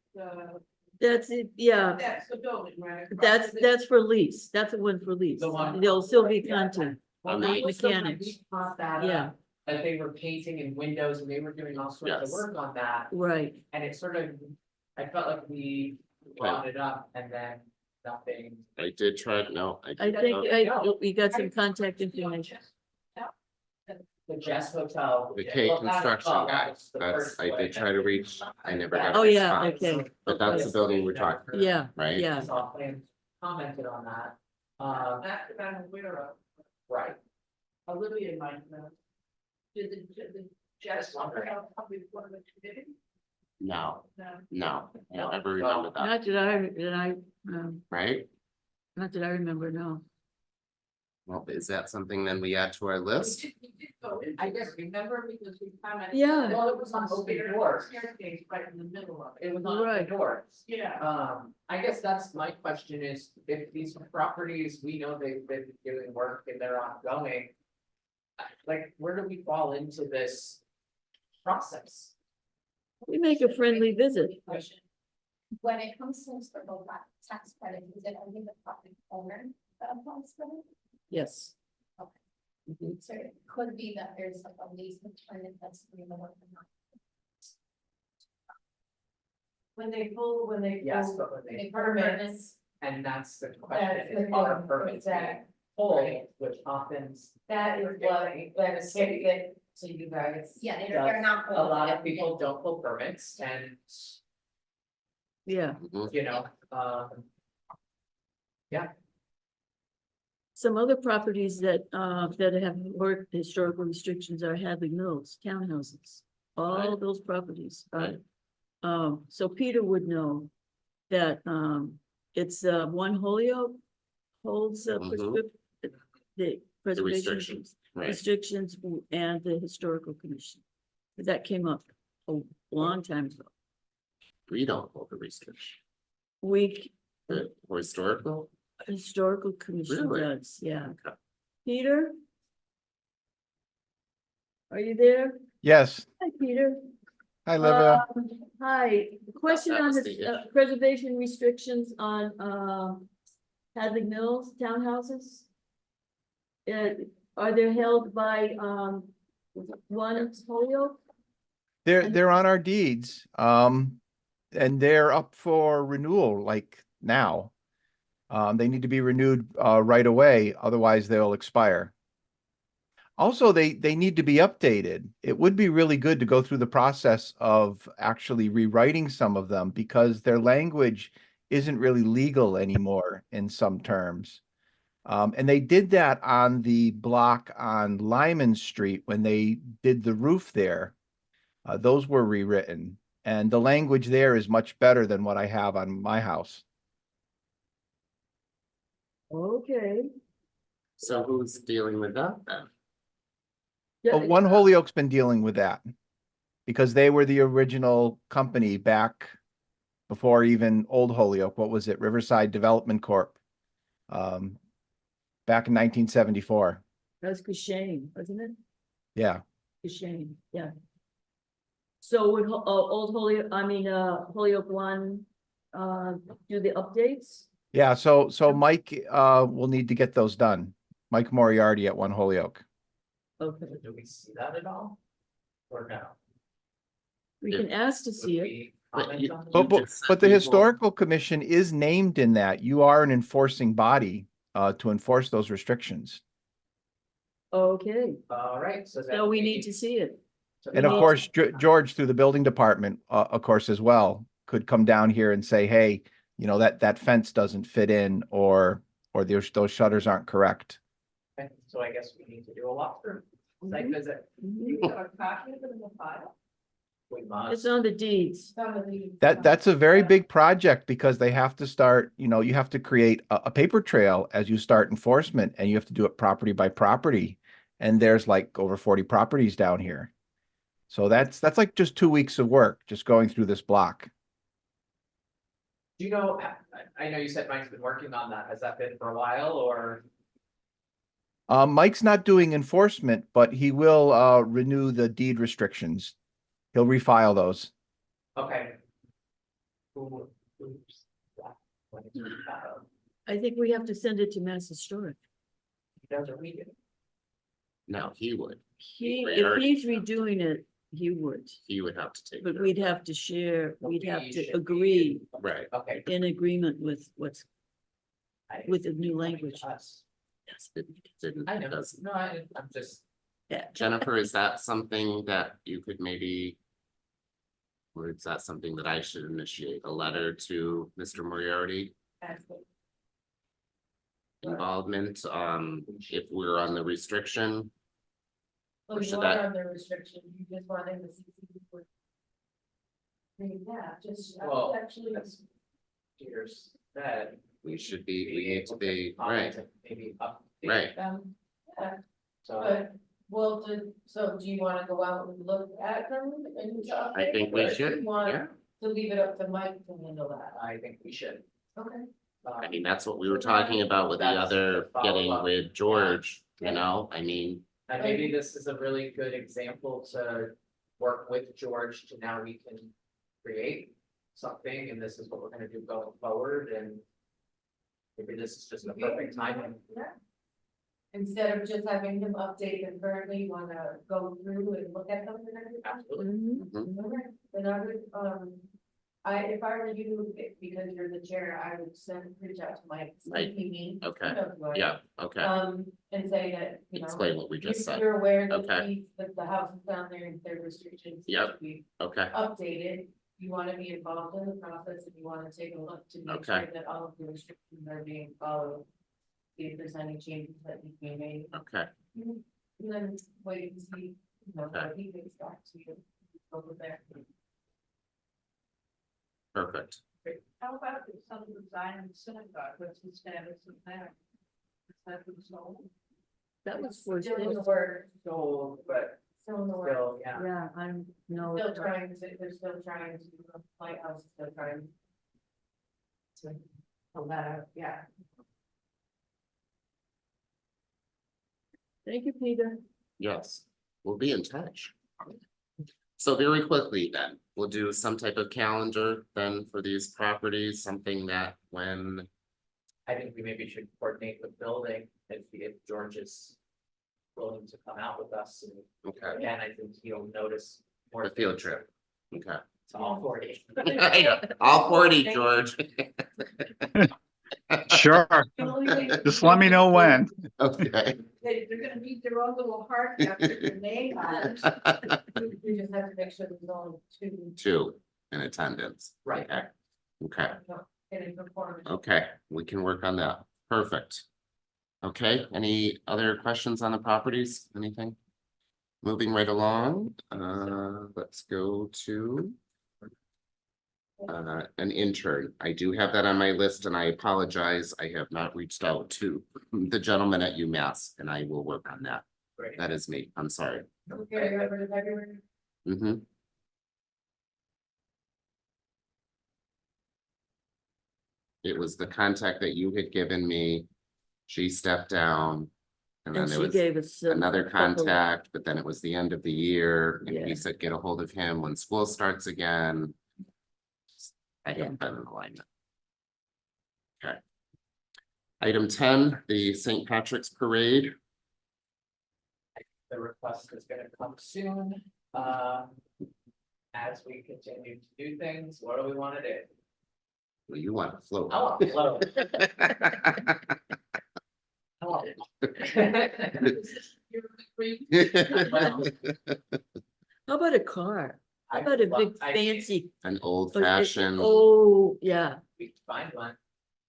that's it, yeah, That's the building, right? that's for lease, that's the one for lease, The one- there'll still be content, Well, Okay. that was the one Mechanics. we brought that yeah, up, that they were painting in windows and they were doing all sorts of Yes. work on that, right. and it sort of. I felt like we brought it up and then nothing. I did try, no. I did think not. we got some contact information. The Jess Hotel. The K well, that's- construction well, guy, that's the that's, first I one. did try to reach, I never got. a Oh, yeah, response. okay. But that's the building we're talking, about, Yeah, right? yeah. Saw plans commented on that, That's the I'm aware of. right, Olivia might know. Did the Jess wonder how probably one of the committee? No, No. no, I don't ever remember that, Not that I, right? not that I remember, no. Well, is that something then we add to our list? I guess, remember, because we kind of. Yeah. Well, it was on open doors. Staircase right in the middle of it. It was on Right. open doors. Yeah. I guess that's my question is, if these properties, we know they've been doing work and they're ongoing. Like, where do we fall into this process? We make a friendly visit. Question. When it comes to historical tax credit, is it only the property owner that applies for it? Yes. So it could be that there's like a lease return that's doing the work or not. When they Yes, pull, but when they, Permits. and that's the That's question, the is are thing, permits being exact- pulled, which often. That is what, that is it to you guys. Yeah, they're not. A lot of people don't pull permits and, Yeah. Mhm. you know, Some other properties that that have work historical restrictions are Hadley Mills, townhouses. All those properties are. So Peter would know that it's one Holyoke holds Mhm. the The preservation restrictions, right? restrictions and the historical commission. That came up a long time ago. We don't hold the restriction. We, The historical, historical commission Really? does, yeah. Okay. Peter? Are you there? Yes. Hi, Peter. Hi, Livia. Hi, question That on was the the issue. preservation restrictions on Hadley Mills townhouses? Are they held by one Holyoke? They're on our deeds. And they're up for renewal like now. They need to be renewed right away, otherwise they'll expire. Also, they need to be updated. It would be really good to go through the process of actually rewriting some of them because their language isn't really legal anymore in some terms. And they did that on the block on Lyman Street when they did the roof there. Those were rewritten, and the language there is much better than what I have on my house. Okay. so who's dealing with that then? Yeah, One Holyoke's been dealing with that because they were the original company back before even Old Holyoke. What was it? Riverside Development Corp. Back in 1974. That's Shane, wasn't it? Yeah. Shane, yeah. So would Old Holyoke, Holyoke one, do the updates? Yeah. So Mike will need to get those done. Mike Moriarty at One Holyoke. Okay, do we see that at all? Or no? we can ask to see Would it. we But comment you- on that? But just said but the people- historical commission is named in that. You are an enforcing body to enforce those restrictions. Okay, All right, so. so we need to see it. And of course, George, through the building department, of course, as well, could come down here and say, hey, you know, that fence doesn't fit in or those shutters aren't correct. Okay, so I guess we need to do a walkthrough, site Mhm. visit. Mhm. you got a copy of it in the file? We It's must. on the deeds. Some of the. That's a very big project because they have to start, you know, you have to create a paper trail as you start enforcement and you have to do it property by property. And there's like over 40 properties down here. So that's like just 2 weeks of work, just going through this block. Do you know, I know you said Mike's been working on that. Has that been for a while or? Mike's not doing enforcement, but he will renew the deed restrictions. He'll refile those. Okay. Oops. When it's refiled, I think we have to send it to Mass Historic. he doesn't read it. No, he would If Already. he's redoing it, he would, have to take. but care we'd of have to share, we'd have We to should agree that. Right, Okay. in agreement with what's, I- with the new language. Us. it didn't, I it know, doesn't. no, I'm just, Yeah. Jennifer, is that something that you could maybe? Or is that something that I should initiate a letter to Mr. Moriarty involvement, if we're on the restriction? Well, Or you should are that- under restriction, you just wanted to see. Yeah, just Well, actually. that's Peter's said. We should be, we need to be, right, Maybe up Right. Yeah, So but, well, so do you wanna go out and look at them and stuff? I think we Or do should, you want yeah. to leave it up to Mike to handle that? I think we should. Okay. I mean, that's what we were talking about with the That's other, the getting follow-up. with George, you know, I mean, And maybe this is a really good example to work with George to now we can create something, and this is what we're gonna do going forward, and maybe this is just the perfect timing. Yeah. Instead of just having him update and currently you wanna go through and look at them and everything? Absolutely. Mhm. Okay, then I would, if I were you, because you're the chair, I would reach out to Mike. Mike, Me. okay. He knows who I am. yeah, okay, And say that, you know. explain what we just said, You're aware that Okay. the houses down there and their restrictions. need Yep. to be okay, Updated, you wanna be involved in the process and you wanna take a look to make Okay. sure that all of the restrictions are being followed. See if there's any changes that need to be made, okay, and then wait and see, you know, Okay. what he gets back to you. Over there. perfect. How about the some design and synagogue, what's the status of that? Is that been sold? That was for, Still in the works, So, but still in the works. still, yeah. yeah, I'm, no. Still trying to, they're still trying to, White House is still trying. To pull that out, yeah. Thank you, Peter. Yes, we'll be in touch. So very quickly then, we'll do some type of calendar then for these properties, something that when, I think we maybe should coordinate with building if George is willing to come out with us, and okay, again, I think he'll notice more. the field things. trip. Okay. It's all 40. All 40, George. Sure, just let me know when. Okay. They're gonna need their own little heart after their name on it. We just have to make sure there's only two. Two in attendance. Right. Okay. Okay, Getting performance. okay, we can work on that. Perfect. Okay, any other questions on the properties? Anything? Moving right along, let's go to an intern. I do have that on my list and I apologize. I have not reached out to the gentleman at UMass and I will work on that. Great. That is me. I'm sorry. Okay, remember the February? Mm-hmm. It was the contact that you had given me. She stepped down. And then And there she was gave us. another a couple- contact, but then it was the end of the year. And he Yeah. said, get a hold of him when school starts again. I Yeah. haven't been in alignment. Okay. Item 10, the St. Patrick's Parade. The request is gonna come soon, as we continue to do things, what do we wanna do? Well, you want to float. I want to float. I want it. Well, How about a car? How about a big I- fancy? An old but it- fashioned. Oh, yeah, We can find one.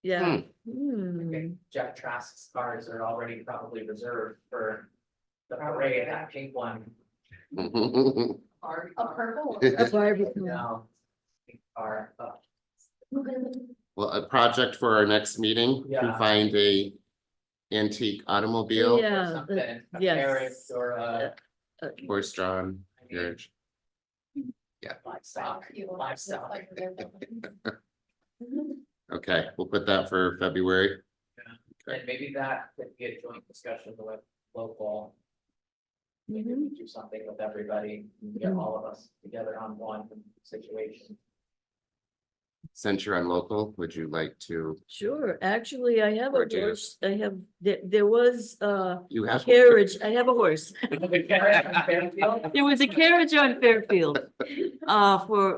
yeah. Hmm. Okay, Jeff Trask's cars are already probably reserved for the parade, that pink one. A purple. A Barbie car. No. Pink car, Well, a project for our next meeting to Yeah. find a antique automobile. Yeah. or something, a yes. carrot or a Horse-drawn carriage. livestock, livestock. Okay, we'll put that for February. And maybe that could be a joint discussion with local. Maybe Mhm. we do something with everybody, and get all of us together on one situation. Since you're on local, would you like to, Sure, actually, I have a Or do you- horse, I have, there was you a have? carriage, I have a horse. The carrot on Fairfield? There was a carriage on Fairfield, for,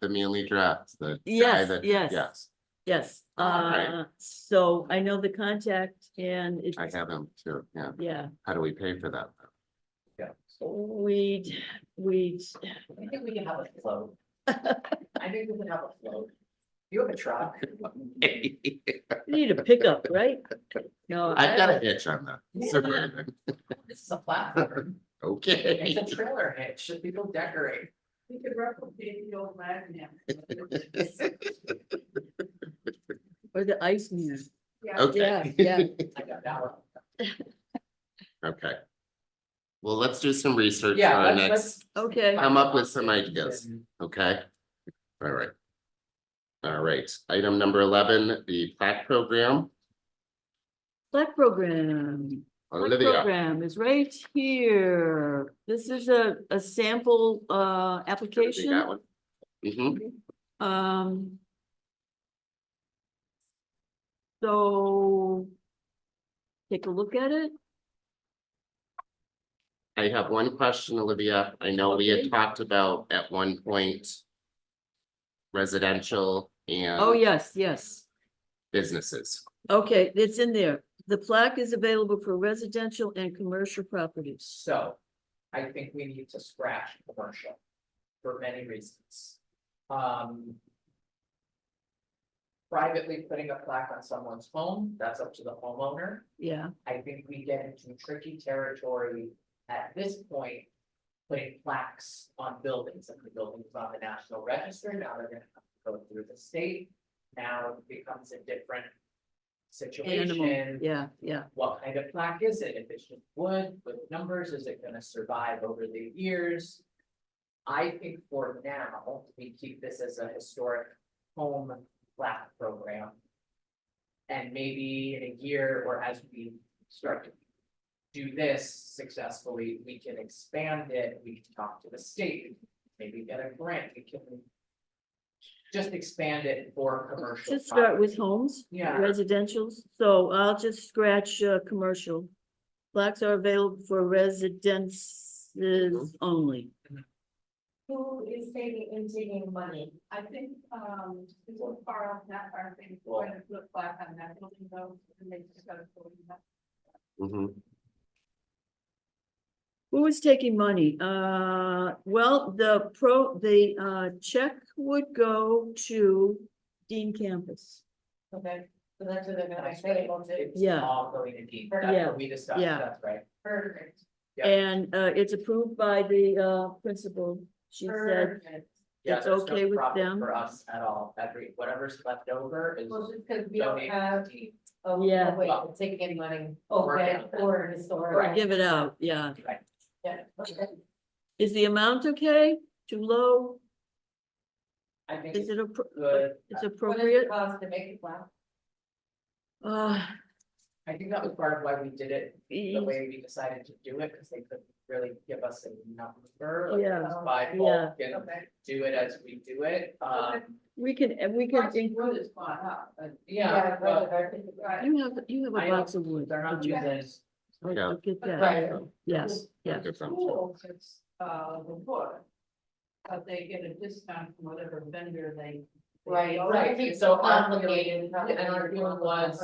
The Mealy Drafts, the guy yes, that, yes. yes, yes, Right. so I know the contact and it's, I have him too, yeah. yeah, How do we pay for that? Yeah. we, I think we can have a float. I think we can have a float. You have a truck. need a pickup, right? No. I've got a hitch on that. Suburban. This is a platform. Okay. It's a trailer hitch, should people decorate? We could replicate the old Magnum. Or the ice man. Yeah. Okay. Yeah, yeah. I got that one. Okay. Well, let's do some research for Yeah, our let's- next, Okay, come up with some ideas. Okay? All right. All right, item number 11, the Plaque Program. Plaque Program. Plaque Olivia, Program is right here. This is a sample, you application. got one? Mhm. So take a look at it. I have one question, Olivia. I know we had Okay. talked about at one point residential Oh, and yes, yes. businesses. Okay, it's in there. The plaque is available for residential and commercial properties. So, I think we need to scratch commercial for many reasons. Privately putting a plaque on someone's home, that's up to the homeowner. Yeah, I think we get into tricky territory at this point. Putting plaques on buildings, and the building is on the National Register, now they're gonna have to go through the state. Now it becomes a different animal, situation. yeah, yeah. What kind of plaque is it? If it's just wood with numbers, is it gonna survive over the years? I think for now, we keep this as a historic home plaque program. And maybe in a year, or as we start to do this successfully, we can expand it, we can talk to the state, maybe get a grant, we can just expand it for commercial. Just start with property. homes, Yeah. residentials. So I'll just scratch, commercial. Plaques are available for residences only. Who is taking money? I think, it's a far off that part, I think, going to put plaque on that building though, and they just gotta go in that. Mhm. Who is taking money? Well, the check would go to Dean Campus. Okay, so that's what they're gonna That's be right. able to. It's Yeah. all going to deep, Yeah. that's what we discussed, Yeah. that's right. Perfect. Yeah. And, it's approved by the, principal. She said, Perfect. Yeah, It's there's okay no with problem them? for us at all, whatever's left over is. Well, just because we don't donated have, to Dean. oh, Yeah. wait, taking any money, Work okay, out. or historic. or give it out, yeah. Right. Yeah, okay. Is the amount okay? Too low? I think Is it's it good, it's What does it appropriate? cost to make a plaque? I think that was part of why we did it the y- way we decided to do it, because they couldn't really give us a number. Like, Yeah, just by yeah. bulk and Okay. do it as we do it, we can Parts of wood include, is gone up, but yeah, well, right. you have I a know, box of wood. they're not Would you- using. I'll get that. Right. Yes, yeah. Good one. Schools, it's, the wood. But they get a discount from whatever vendor they. Right, Right, right, so so our complicated. and our feeling was-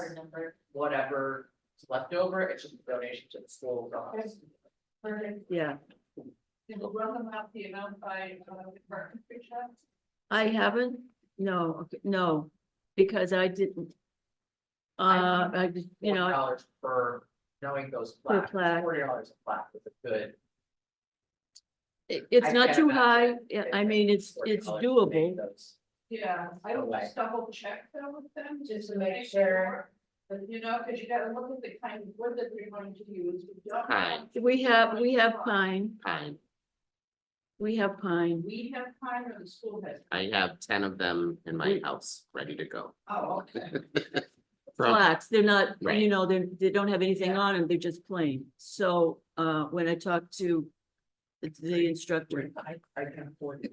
Whatever is left over, it's just a donation to the school. Perfect. Yeah, Did you run them out the amount by, department shop? I haven't, no, okay, no, because I didn't. I just, you know, $40 per, knowing those Per plaques, plaque. $40 a plaque is a good. it's I not can't too high, imagine yeah, if I mean, it's $40 to make doable. those. Yeah, I would Away. just double check that with them. Just to make sure. But you know, cause you gotta look at the kind of wood that they're going to use. We don't Pine. want- We have pine, Fine. we have pine. We have pine or the school has. I have 10 of them in my house, ready to go. Oh, okay. From, Flax, they're not, Right. you know, they don't have anything Yeah. on them, they're just plain. So, when I talked to the instructor, I can afford it.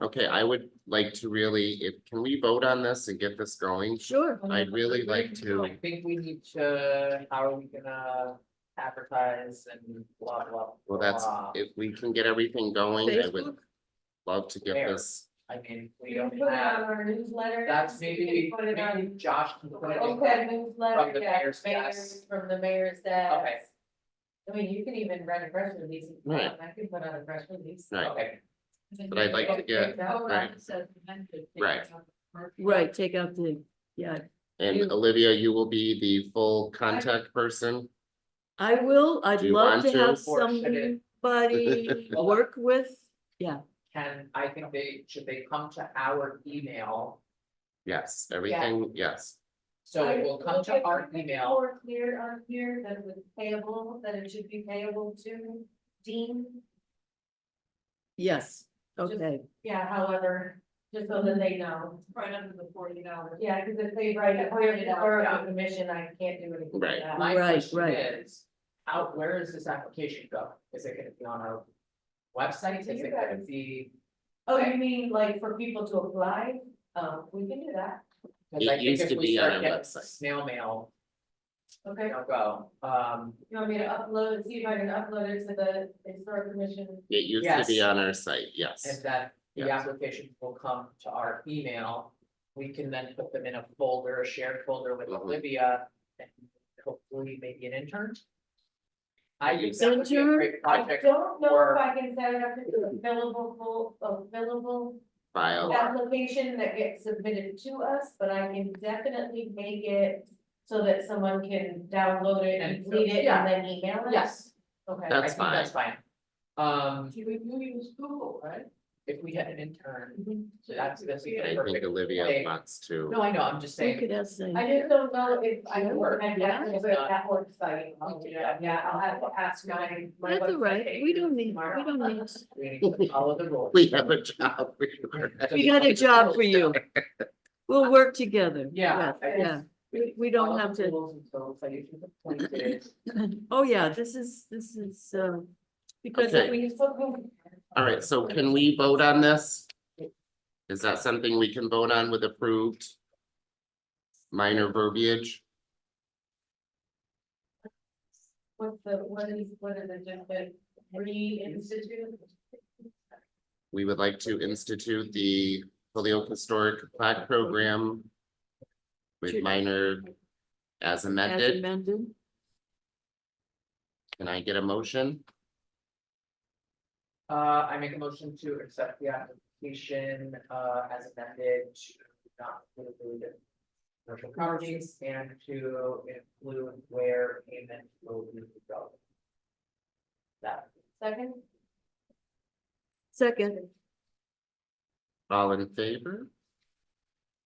okay, I would like to really, can we vote on this and get this going? sure, I'd really like I to, think we need to, how are we gonna advertise and blah, blah, well, that's, blah. if we can get everything going, I would Facebook? love to get Where? this. I mean, we We don't can put it on have, our newsletter. that's maybe Put it maybe on. Josh can put it in. Okay, newsletter, From the yeah, mayor's desk. from the mayor's desk. Okay. I mean, you can even write a press release. if you Right. want. I can put out a press release. Right. Okay, But I'd like to get, Oh, right. it says amended. Right. right, take out the, yeah. And You- Olivia, you will be the full contact person? I will, I'd Do you love want to to? have Or should it- somebody work with, yeah. I think they come to our email, Yes, everything, yes. So it will come to our email. More clear on here that it was payable, that it should be payable to Dean. Yes, okay. Yeah, however, just so that they know. Right under the $40. Yeah, because if they write it, we're the commission, I can't do anything with Right. that. My Right, question right. is, where does this application go? Is it gonna be on our website? Is it gonna be? Oh, you mean like for people to apply? We can do that. Cause It I think used if to we be on start our getting website. snail mail, Okay, it'll go. you want me to upload, see if I can upload it to the historic commission? It used to be Yes. on our site, yes. And that the Yes. applications will come to our email. We can then put them in a folder, a shared folder with Mhm. Olivia, and hopefully maybe an intern. I think Yes. that would be a great I project. don't know for- if I can set it up to a billable File, application that gets submitted to us, but I can definitely make it so that someone can download it and complete it Yeah. and then email it. Yes, Okay. I That's think that's fine. Do we use Google, right? If we had an intern, Mhm. so that's I a think perfect Olivia way. wants to. No, I know, I'm just We saying, could ask them. I just don't know if I can work Yeah. at that work site. Yeah, I'll have to ask my. That's all right. We don't need, we don't need. we need to follow the rules. We have a job. We got a job for you. We'll work together. Yeah, I Yeah, guess we don't follow have the to, rules until it's like it's appointed. oh yeah, this is, because Okay. we, All right, so can we vote on this? Is that something we can vote on with approved? Minor verbiage? What is it, just a re-institute? We would like to institute the Holyoke Historic Plaque Program with minor as as amended. amended, Can I get a motion? I make a motion to accept the application, as amended to not include commercial properties and to include where payment will be go. That, Second? second, All in favor?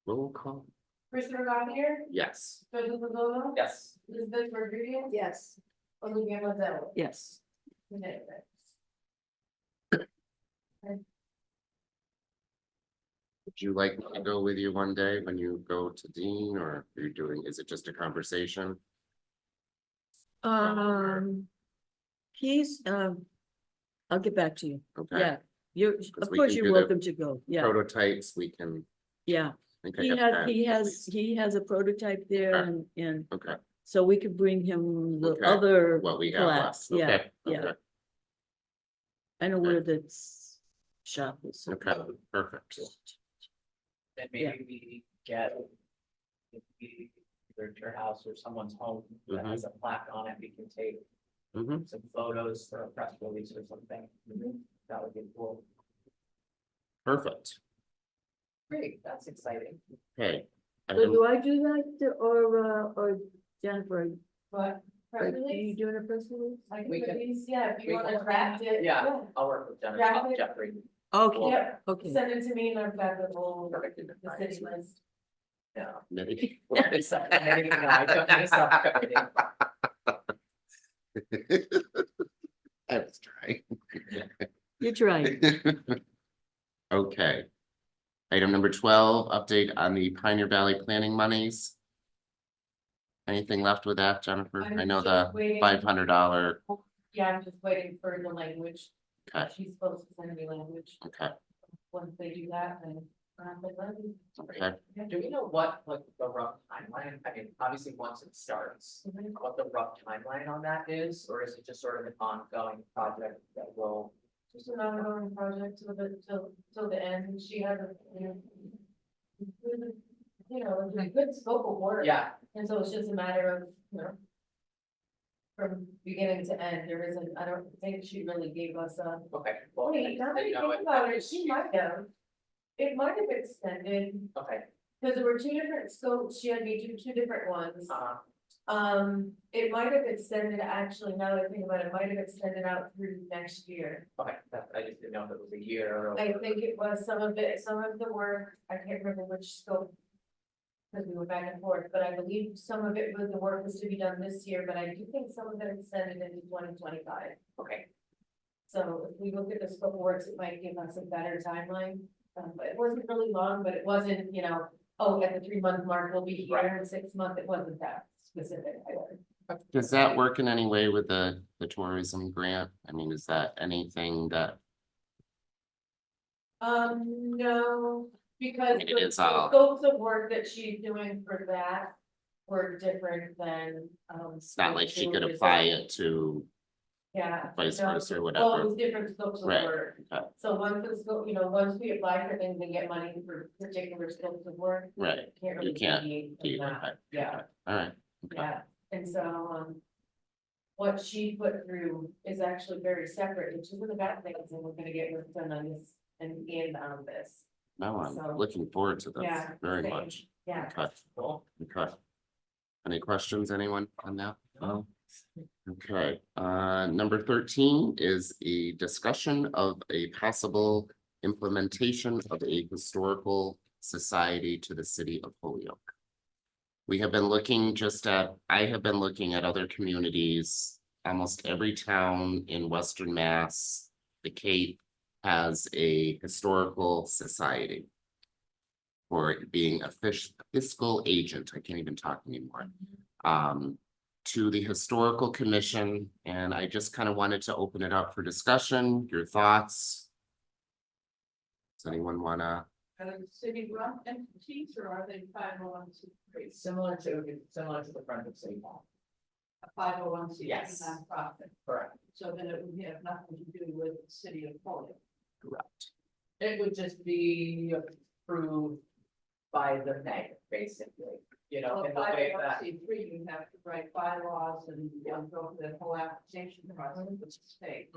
Roll call. Christopher Gothier, Yes. Joseph Lozano, yes, Elizabeth Rodriguez. Yes. Olivia Lozelle. yes. Would you like me to go with you one day when you go to Dean, or are you doing, is it just a conversation? He's, I'll get back to you. Okay. Yeah, you're, of we course, can you're do the welcome to go. Yeah, Prototypes, we can. yeah. I think I He have has, that, he at has, least. he has a prototype there Okay. and Okay, so we could bring him the Okay. other. what we have plaque. left, Yeah, okay, yeah. okay, I know Okay. where the shop is. okay, perfect. then Yeah. maybe we get. If we, either at your house or someone's home that has a plaque on it, we can take Mhm. some photos for a press release or something. That would be cool. Perfect, Great, that's exciting. okay. So do I do that or Jennifer, What? are Press you release? doing a press release? I can We put can- these, yeah, if we you wanna can- draft it. Yeah, I'll work with Draft Jennifer, it. Jeffrey. Okay, Yep, okay. send it to me and I've got the whole, Perfect. the city list. Yeah. Maybe. It's not- maybe, no, I don't need to stop covering. I was trying. You're trying. Okay. Item number 12, update on the Pioneer Valley planning monies. Anything left with that, Jennifer? I I'm know just the waiting. $500, Yeah, I'm just waiting for the language. Okay. She's supposed to send me language. okay, Once they do that, then. okay. Do we know what, like, the rough timeline, I mean, obviously, once it starts, what the rough timeline on that is, or is it just sort of an ongoing project that will? Just an ongoing project till the end. She has a, a good scope of work. Yeah, And so it's just a matter of, from beginning to end, there isn't, I don't think she really gave us a. okay. Well, Wait, now that I you know think about it, she might have. It might have extended, Okay, because there were two different scopes, she had me do two different ones. uh, It might have extended, actually, now that I think about it, it might have extended out through next year. okay, I just didn't know if it was a year or. I think it was some of the work, I can't remember which scope. Because we were back and forth, but I believe some of it was, the work was to be done this year, but I do think some of it extended into 2025. Okay. So if we look at the scope of works, it might give us a better timeline. But it wasn't really long, but it wasn't, you know, oh, at the 3-month mark, we'll be here in 6 months. It wasn't that specific. Does that work in any way with the tourism grant? I mean, is that anything that, No, because It is the all- scopes of work that she's doing for that were different than, it's not like she could apply it to Yeah. vice no, versa or Well, it whatever? was different scopes of Right, work. okay. So once the scope, you know, once we apply for things, we get money for particular scopes of work. Right, Can't really can't deviate do from that. that. Yeah, all right. Okay. yeah, and so, what she put through is actually very separate, which isn't a bad thing, and we're gonna get work done on this and on this. No, I'm So- looking forward to this Yeah, very same. much. Yeah. Okay. Okay. Any questions, anyone on that? No? Okay, number 13 is a discussion of a possible implementation of a historical society to the city of Holyoke. We have been looking I have been looking at other communities, almost every town in Western Mass, the Cape has a historical society. For being a fiscal agent, I can't even talk anymore. To the historical commission, and I just kind of wanted to open it up for discussion, your thoughts. Does anyone wanna? Are they city run entities or are they 501c3? Similar to the Friends of City Hall. A 501c3 Yes. nonprofit, Correct. so then it would have nothing to do with the city of Holyoke. Correct. It would just be approved by the mayor, basically, you know, Well, in the way that. 501c3, you have to write bylaws and go through the whole application process with the state.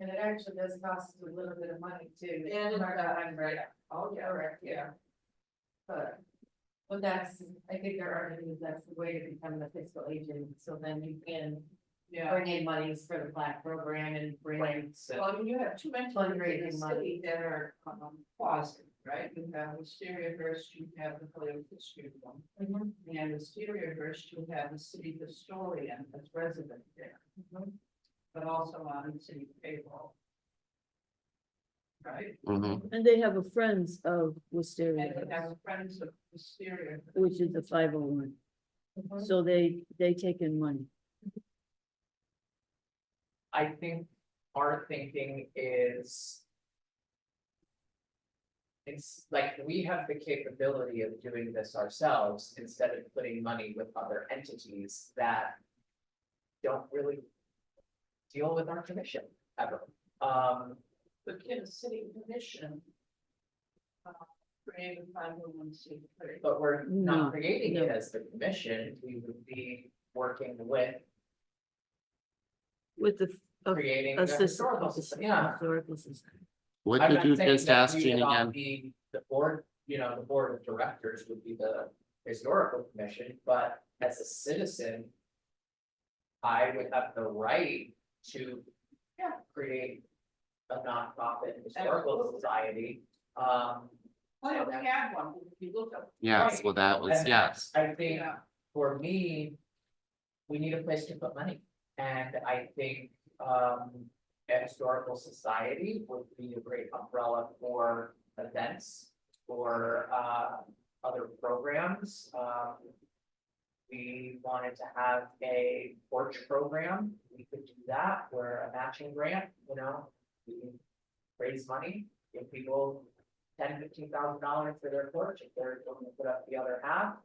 And it actually does cost a little bit of money too. And, I'm right. Oh, yeah, right, yeah. But that's, I think there are, that's the way to become the fiscal agent, so then you can Yeah. bring in monies for the Plaque Program and bring in. Well, I mean, you have two entities in the Fundraising money. city that are quasi, right? You have Wisteria Hearst, you have the Holyoke History one. And Wisteria Hearst, you have the city historian as resident there. But also on city payroll. Right? Mhm. And they have a Friends of And Wisteria, you have Friends of Wisteria. which is the 501. So they take in money. I think our thinking is. It's like we have the capability of doing this ourselves instead of putting money with other entities that. Don't really. Deal with our commission ever. But can a city commission create a 501c3? But we're No, not creating it no. as the commission, we would be working with With the creating the assistant, historical system, yeah. historical system. What I'm did not you saying just that ask we Jean would all again? be The board, you know, the board of directors would be the historical commission, but as a citizen. I would have the right to. Create a nonprofit historical Absolutely. society, Oh, yeah, we had one, if you look up. Yes, Right. well, that was, And yes. I think Yeah. for me. We need a place to put money, and I think, a historical society would be a great umbrella for events. For, other programs, We wanted to have a porch program, we could do that, where a matching grant, you know, we can raise money, give people $10,000-15,000 for their porch, if they're going to put up the other half.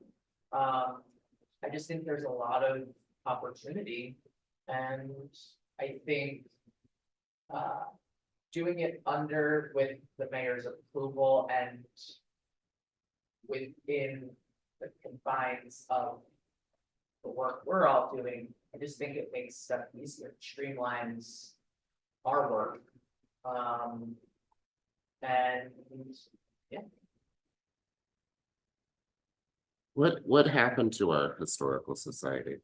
I just think there's a lot of opportunity, and I think doing it under with the mayor's approval and within the confines of the work we're all doing, I just think it makes stuff easier, streamlines our work. And yeah, What happened to our historical society?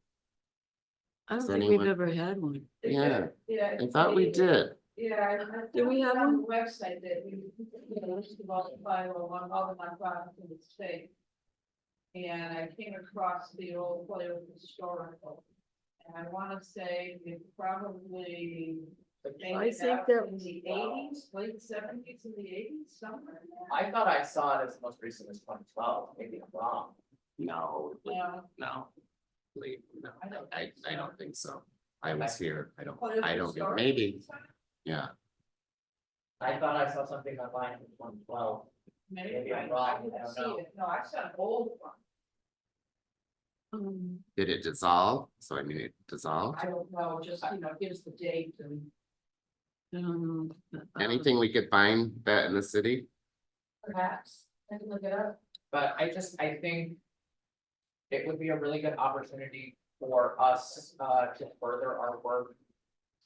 I don't Does think we've anyone- ever had one. Yeah, Yeah. I thought we did. Yeah. Do we have on the website that we, list of all the 501, all the nonprofits in the state. And I came across the old Holyoke Historical. And I wanna say it's probably. I think out that- in the eighties, late seventies and the eighties, somewhere in there. I thought I saw it as most recent as 2012, maybe I'm wrong. No, Yeah. no. Wait, no, I don't I think so. don't think so. I was here. I don't Holyoke know, Historical maybe, Society? yeah. I thought I saw something online from 2012. Maybe Maybe I'm I wrong, I didn't don't see know. it. No, I saw an old one. Did it dissolve? So I mean, it dissolved? I don't know, just, give us the date and. Anything we could find that in the city? Perhaps, I can look it up. But I think it would be a really good opportunity for us to further our work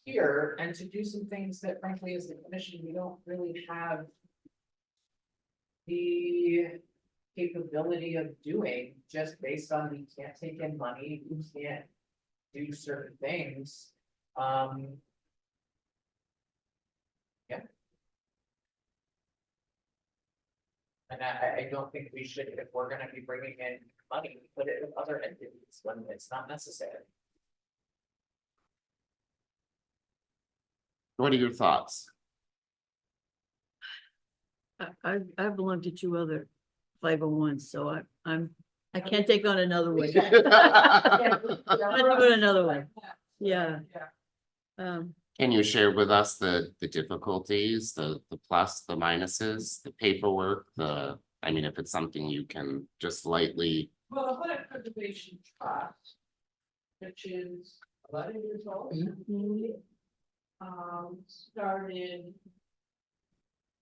here and to do some things that frankly, as the commission, we don't really have the capability of doing, just based on we can't take in money, we can't do certain things. Yeah. And I don't think we should, if we're gonna be bringing in money, put it with other entities when it's not necessary. What are your thoughts? I belong to two other 501s, so I can't take on another one. Yeah, I'm doing another one. Yeah. Can you share with us the difficulties, the plus, the minuses, the paperwork, I mean, if it's something you can just lightly. Well, the Hood Preservation Trust, which is 11 years old. Started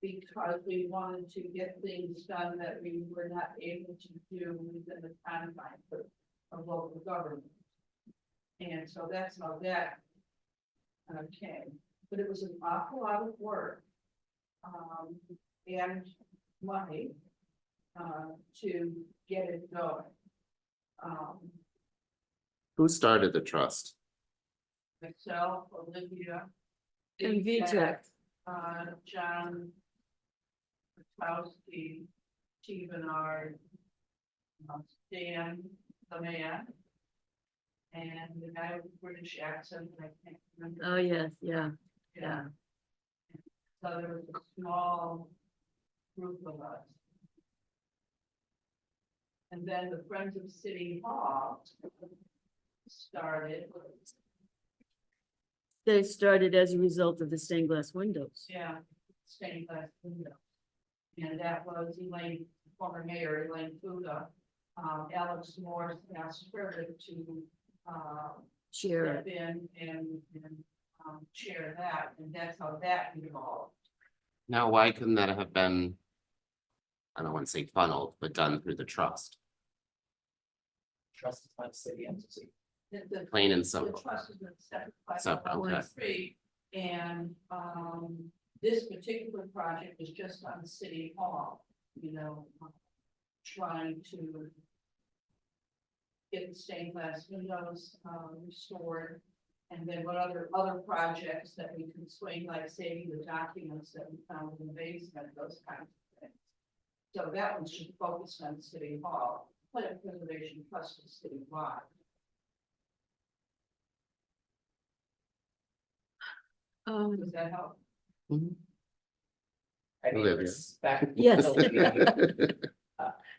because we wanted to get things done that we were not able to do within the confines of local government. And so that's how that came, but it was an awful lot of work. And money to get it going. Who started the trust? Myself, Olivia. And VTech. John. Kowski, T. Bernard. Dan, the man. And the guy with the British accent, I can't remember. Oh, yes, yeah. So there was a small group of us. And then the Friends of City Hall started. They started as a result of the stained glass windows. Yeah, stained glass window. And that was Elaine, former mayor Elaine Fuda. Alex Morris asked her to Share step in and chair that, and that's how that evolved. Now, why couldn't that have been? I don't want to say funneled, but done through the trust, Trust is not a city entity. The plain and the simple. trust has been set by Separate, okay. 113, and this particular project was just on City Hall, trying to get the stained glass windows restored. And then what other projects that we could swing, like saving the documents that we found in the basement, those kinds of things. So that one should focus on City Hall, Plaque Preservation Trust is citywide. Does that help? I mean, Olivia. Yes.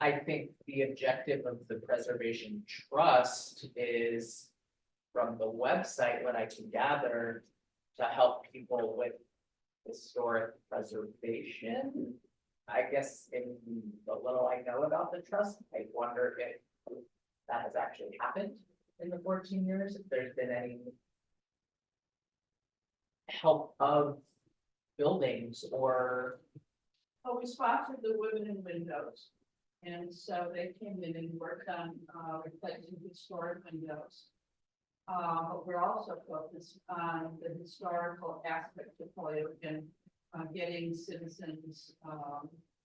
I think the objective of the preservation trust is, from the website, what I can gather, to help people with historic preservation. I guess in the little I know about the trust, I wonder if that has actually happened in the 14 years, if there's been any help of buildings or. Oh, we sponsored the Women in Windows. And so they came in and worked on replacing historic windows. But we're also focused on the historical aspect of Holyoke and getting citizens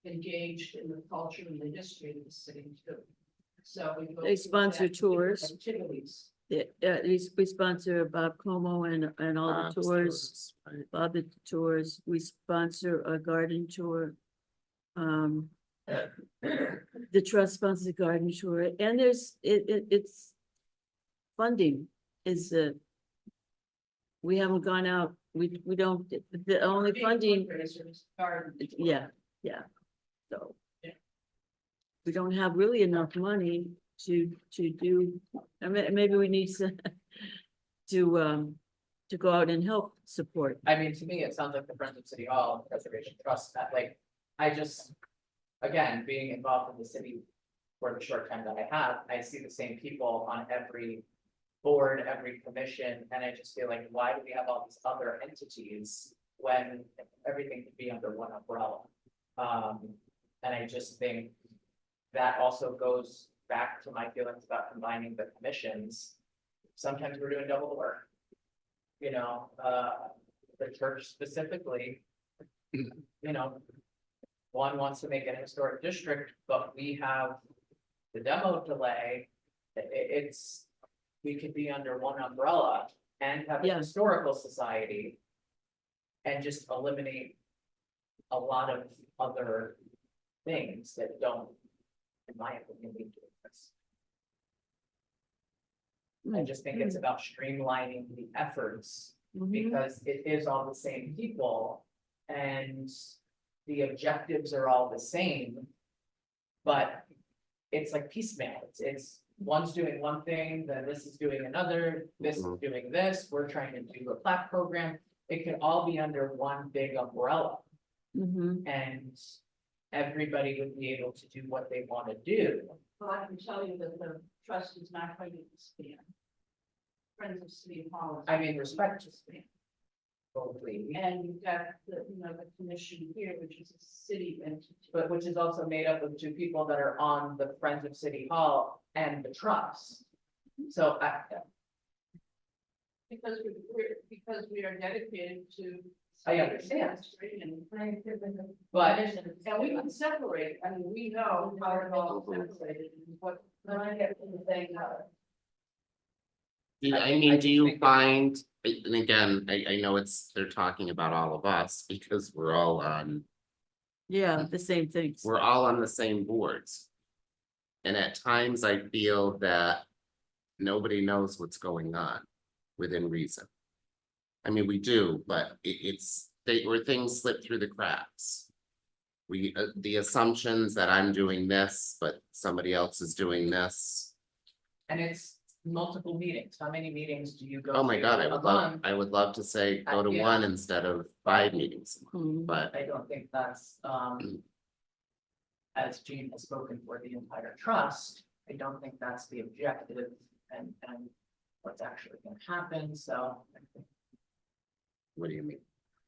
engaged in the culture and the history of the city too. So we go They through sponsor that tours. activities. We sponsor Bob Como and all the tours. Right. Bob the tours. We sponsor a garden tour. the trust sponsors a garden tour, and there's, it's funding is, we haven't gone out, we don't, the only funding, yeah, so. Yeah. We don't have really enough money to do, I mean, maybe we need to go out and help support. I mean, to me, it sounds like the Friends of City Hall and Preservation Trust that like, I just, again, being involved in the city for the short time that I have, I see the same people on every board, every commission, and I just feel like, why do we have all these other entities when everything could be under one umbrella? And I just think that also goes back to my feelings about combining the commissions. Sometimes we're doing double the work. You know, the church specifically, you know, one wants to make an historic district, but we have the demo delay. It's, we could be under one umbrella and have a Yeah. historical society and just eliminate a lot of other things that don't, in my opinion, lead to this. I just think it's about streamlining the efforts Mhm. because it is all the same people and the objectives are all the same. But it's like piecemeal. It's one's doing one thing, then this is doing another, this is doing this, we're trying to do a Plaque program. It could all be under one big umbrella Mhm. and everybody would be able to do what they want to do. Well, I can tell you that the trust is not going to expand. Friends of City Hall. is I mean, not respect- going to expand. Totally. And you've got the, you know, the commission here, which is a city entity. But which is also made up of two people that are on the Friends of City Hall and the trust. So Because we are dedicated to. I understand. And But and we can separate, I mean, we know how it all separated and what, when I get to the thing, I mean, do you think that- find, and again, I know they're talking about all of us because we're all on Yeah, the same things. we're all on the same boards. And at times I feel that nobody knows what's going on within reason. I mean, we do, but where things slip through the cracks. The assumptions that I'm doing this, but somebody else is doing this. and it's multiple meetings. How many meetings do you go? Oh my to God, a month? I would love to say go to Yeah. one instead of 5 meetings, Mhm. but I don't think that's, as Gene has spoken for the entire trust, I don't think that's the objective and what's actually gonna happen, so. what do you mean?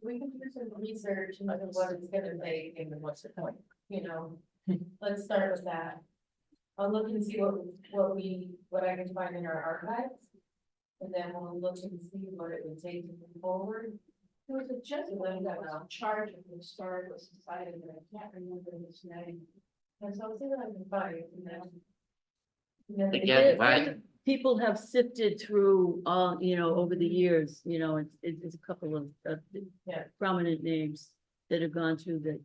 We can do some research into what it's gonna take and what's the point, you know, let's start with that. I'll look and see what I can find in our archives. And then we'll look and see what it would take to move forward. there was a gentleman that was in charge of the historical society, but I can't remember his name. And so I'll see what I can find, and then. and then- Again, why, People have sifted through all, you know, over the years, you know, it's a couple of Yeah. prominent names that have gone through the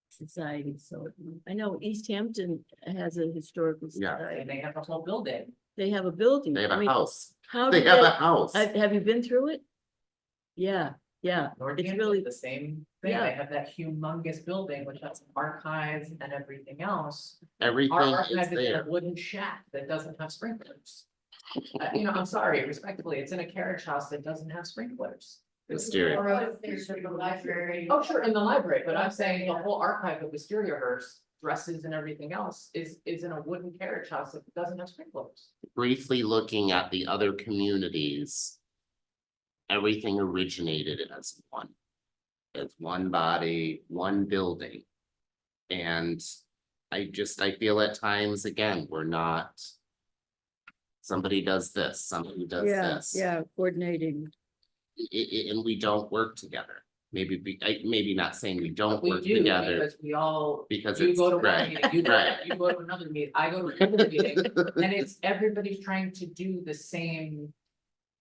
society, so I know East Hampton has a historical Yeah. society. And they have a whole building. They have a building. they have I a mean, house, How they did have a they, house. have you been through it? Yeah, it's Northampton, really, the same thing. Yeah. They have that humongous building, which has archives and everything else. Our Everything archive is is in a there. wooden shack that doesn't have sprinklers. You know, I'm sorry, respectfully, it's in a carriage house that doesn't have sprinklers. Wisteria. Or if there's a library. Oh, sure, in the library, but I'm saying the whole archive of Wisteria Hearst, dresses and everything else is in a wooden carriage house that doesn't have sprinklers. Briefly looking at the other communities. Everything originated as one. As one body, one building. And I feel at times, again, we're not. Somebody does this, somebody does this. coordinating. And we don't work together. Maybe not saying we don't We work do, together. because we all, Because you it's go to one right, meeting, you right. go to another meeting, I go to another meeting, and it's, everybody's trying to do the same.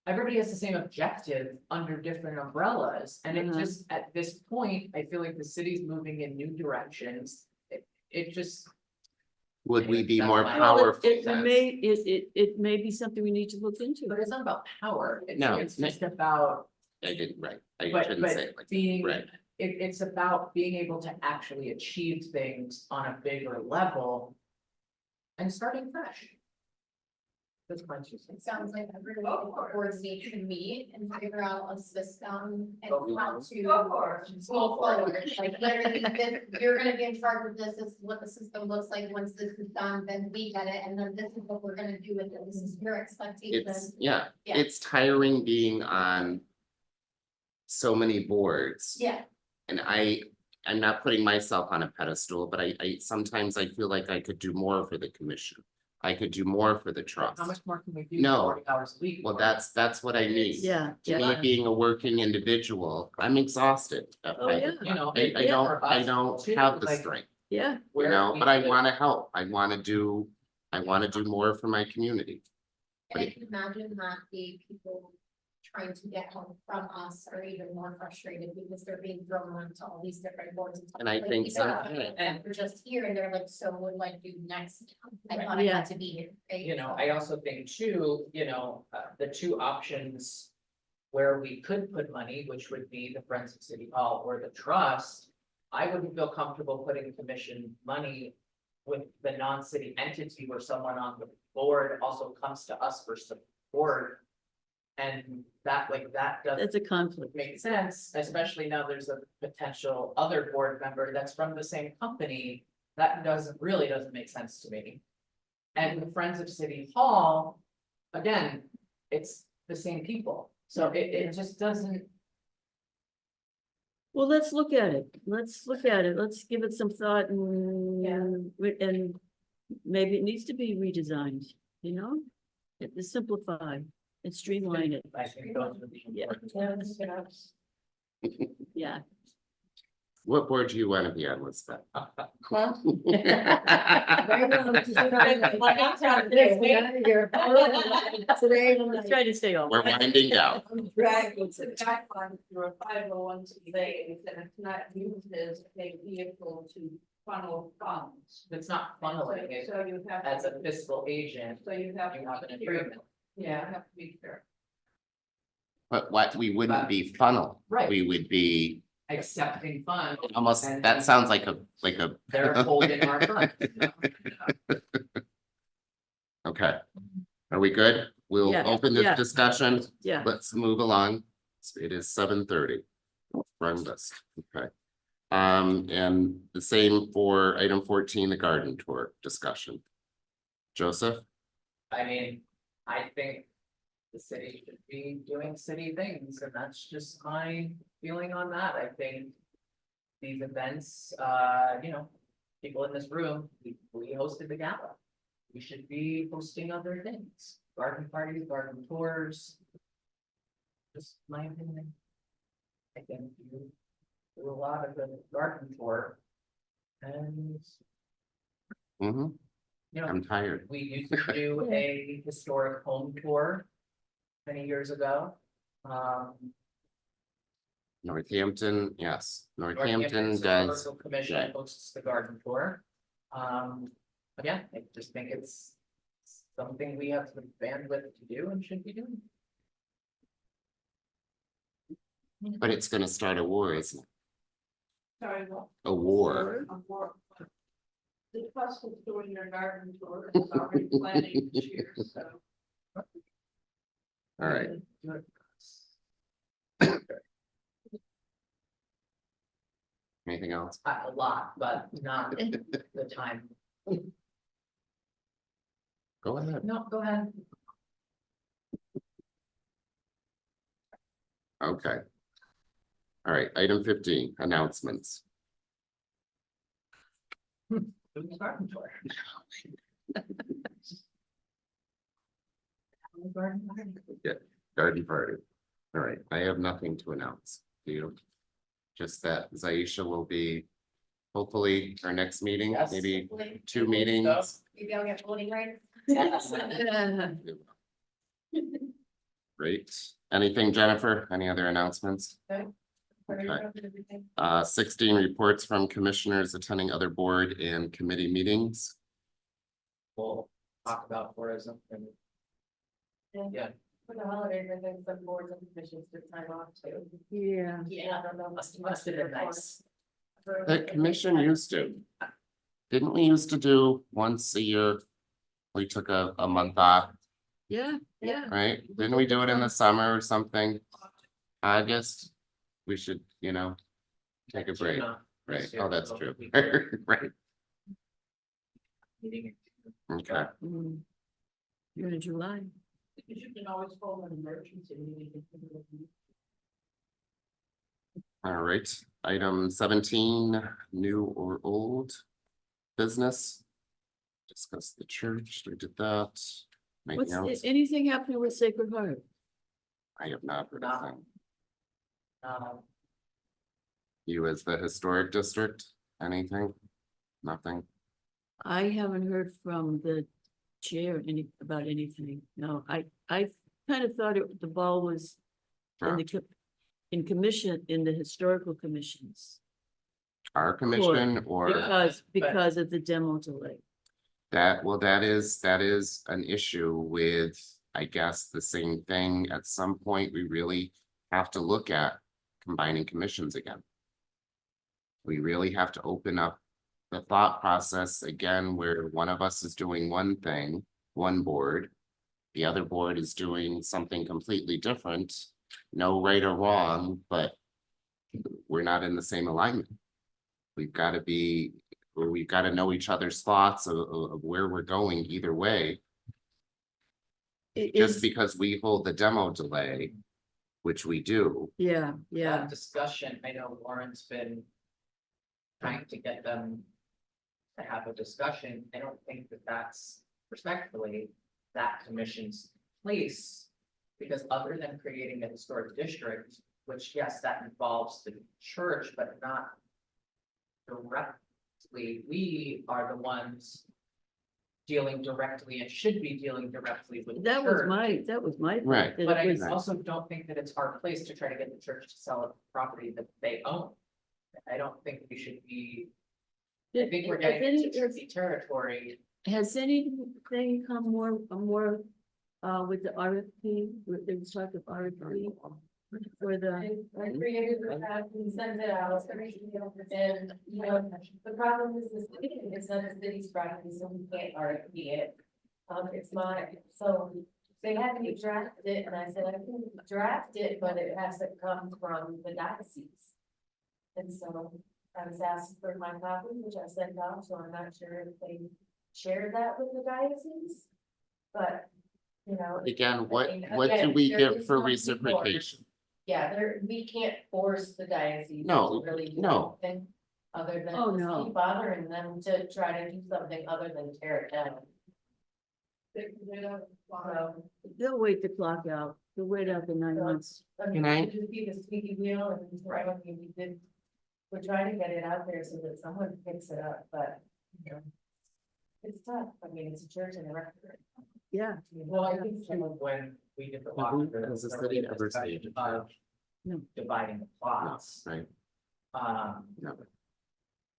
Everybody has the same objective under different umbrellas, and it Uh-huh. just, at this point, I feel like the city's moving in new directions. it just, Would we be That's more fine. Well, powerful? it may be something we need to look into. but it's not about power, No, it's no. just about, I didn't, right, I but, shouldn't say it like, being, right. it's about being able to actually achieve things on a bigger level. And starting fresh. That's my two It cents. sounds like every boards need to meet and figure out a system and Go for how it. to Go for it. move forward. Like literally, this, you're gonna be in charge of this, this is what the system looks like. Once this is done, then we get it, and then this is what we're gonna do with it. This is your expectation. It's, yeah, Yeah. it's tiring being on so many boards. Yeah, And I'm not putting myself on a pedestal, but I sometimes I feel like I could do more for the commission. I could do more for the trust. How much more can we do? No. 40 hours a week. Well, that's what I mean. Yeah, To me, yeah. being a working individual, I'm exhausted. Oh, yeah. You know. I don't have the strength, Yeah, you where know, we but I could- wanna help. I wanna do more for my community. and I can imagine that the people trying to get help from us are even more frustrated because they're being thrown onto all these different boards. stuff. And I Like, think these so. are people that are just here and they're like, so what do I do next? I thought I Yeah. had to be here. right? You know, I also think too, the two options. Where we could put money, which would be the Friends of City Hall or the trust. I wouldn't feel comfortable putting commission money. With the non-city entity where someone on the board also comes to us for support. And that doesn't that's a conflict. make sense, especially now there's a potential other board member that's from the same company. That really doesn't make sense to me. And the Friends of City Hall, again, it's the same people, so it just doesn't. Well, let's look at it. Let's look at it. Let's give it some thought and maybe it needs to be redesigned, you know? Simplify and streamline it. I think those would be Yeah. important. Yeah. What board do you wanna be on, Elizabeth? Let's try to stay off. We're winding down. Right, it's a guideline for a 501c3, and it's not used as a vehicle to funnel funds. It's not funneling it So you have. as a fiscal agent, So you have. you have an to be agreement. careful. Yeah, I have to be careful. But what, we wouldn't be funnel. Right. We would be Accepting funds, almost, And- that sounds like a. they're holding our funds. Okay. Are we good? We'll Yeah, open this yeah. discussion. Yeah. Let's move along. It is 7:30. Run list, okay. And the same for item 14, the garden tour discussion. Joseph, I mean, I think the city should be doing city things, and that's just my feeling on that. I think these events, people in this room, we hosted the gala. We should be hosting other things, garden parties, garden tours. Just my opinion. I think you do a lot of the garden tour. And, Mhm, you know, I'm tired. we used to do a historic home tour many years ago. Northampton, yes, Northampton does, Historical Commission yeah. hosts the garden tour. Again, I just think it's something we have the bandwidth to do and should be doing. but it's gonna start a war, isn't it? Sorry, what? A war. A war. The trust is doing their garden tour, it's already planning this year, so. All right, anything else? A lot, but not the time. Go ahead. No, go ahead. Okay. All right, item 15, announcements. Doing the garden tour. Garden party. Garden party. All right, I have nothing to announce. Do you? Just that Zaisha will be hopefully our next meeting, Yes. maybe Hopefully, 2 meetings. maybe I'll get voting rights. Great. Anything, Jennifer? Any other announcements? No. Okay. 16 reports from commissioners attending other board and committee meetings. We'll talk about tourism and yeah. For the holidays, I think some boards and commissions took time off too. Yeah. Yeah, I don't know. Must have been nice. The commission used to. Didn't we used to do once a year? We took a month off, Yeah, yeah. right? Didn't we do it in the summer or something? August? We should, take a break, right? Oh, that's true. Right, okay. Mm. June and July. You can always call an emergency meeting. All right, item 17, new or old business. Discuss the church, we did that. Anything else? Anything happening with Sacred Heart? I have not heard No. anything. You as the historic district, anything? Nothing? I haven't heard from the chair about anything. No, I kind of thought the ball was in the in the historical commissions. Our commission or Because of the demo delay. that, well, that is an issue with, I guess, the same thing. At some point, we really have to look at combining commissions again. We really have to open up the thought process again, where one of us is doing one thing, one board. The other board is doing something completely different, no right or wrong, but we're not in the same alignment. We've got to be, or we've got to know each other's thoughts of where we're going either way. Just because we hold the demo delay, which we do. Yeah, yeah. That discussion, I know Warren's been trying to get them to have a discussion. I don't think that that's respectfully that commission's place. Because other than creating a historic district, which yes, that involves the church, but not directly, we are the ones dealing directly and should be dealing directly with the That was church. my. thought, Right. that But it I was- also don't think that it's our place to try to get the church to sell a property that they own. I don't think we should be, I think we're getting into tricky territory. Has anything come more with the RFP, there was talk of RFP for the. I created the draft and sent it out, and, the problem is the city, it's not the city's property, so we can't RFP it. It's mine, so they had me draft it, and I said, I can draft it, but it has to come from the diocese. And so I was asked for my copy, which I sent out, so I'm not sure if they shared that with the diocese. But, Again, what I mean, do again, we there get is for no reciprocation? yeah, we can't force the diocese No, to really do no. anything other than Oh, just no. keep bothering them to try to do something other than tear it down. So, They'll wait the clock out, they'll wait out the 9 months. I mean, Can I- it just be the squeaky wheel and we're trying to get it out there so that someone picks it up, but, it's tough. I mean, it's a church and a rectory. Yeah. Well, I think some of when we did the walkthrough. Has the there city was ever discussion saved of No. Dividing the plots. Right,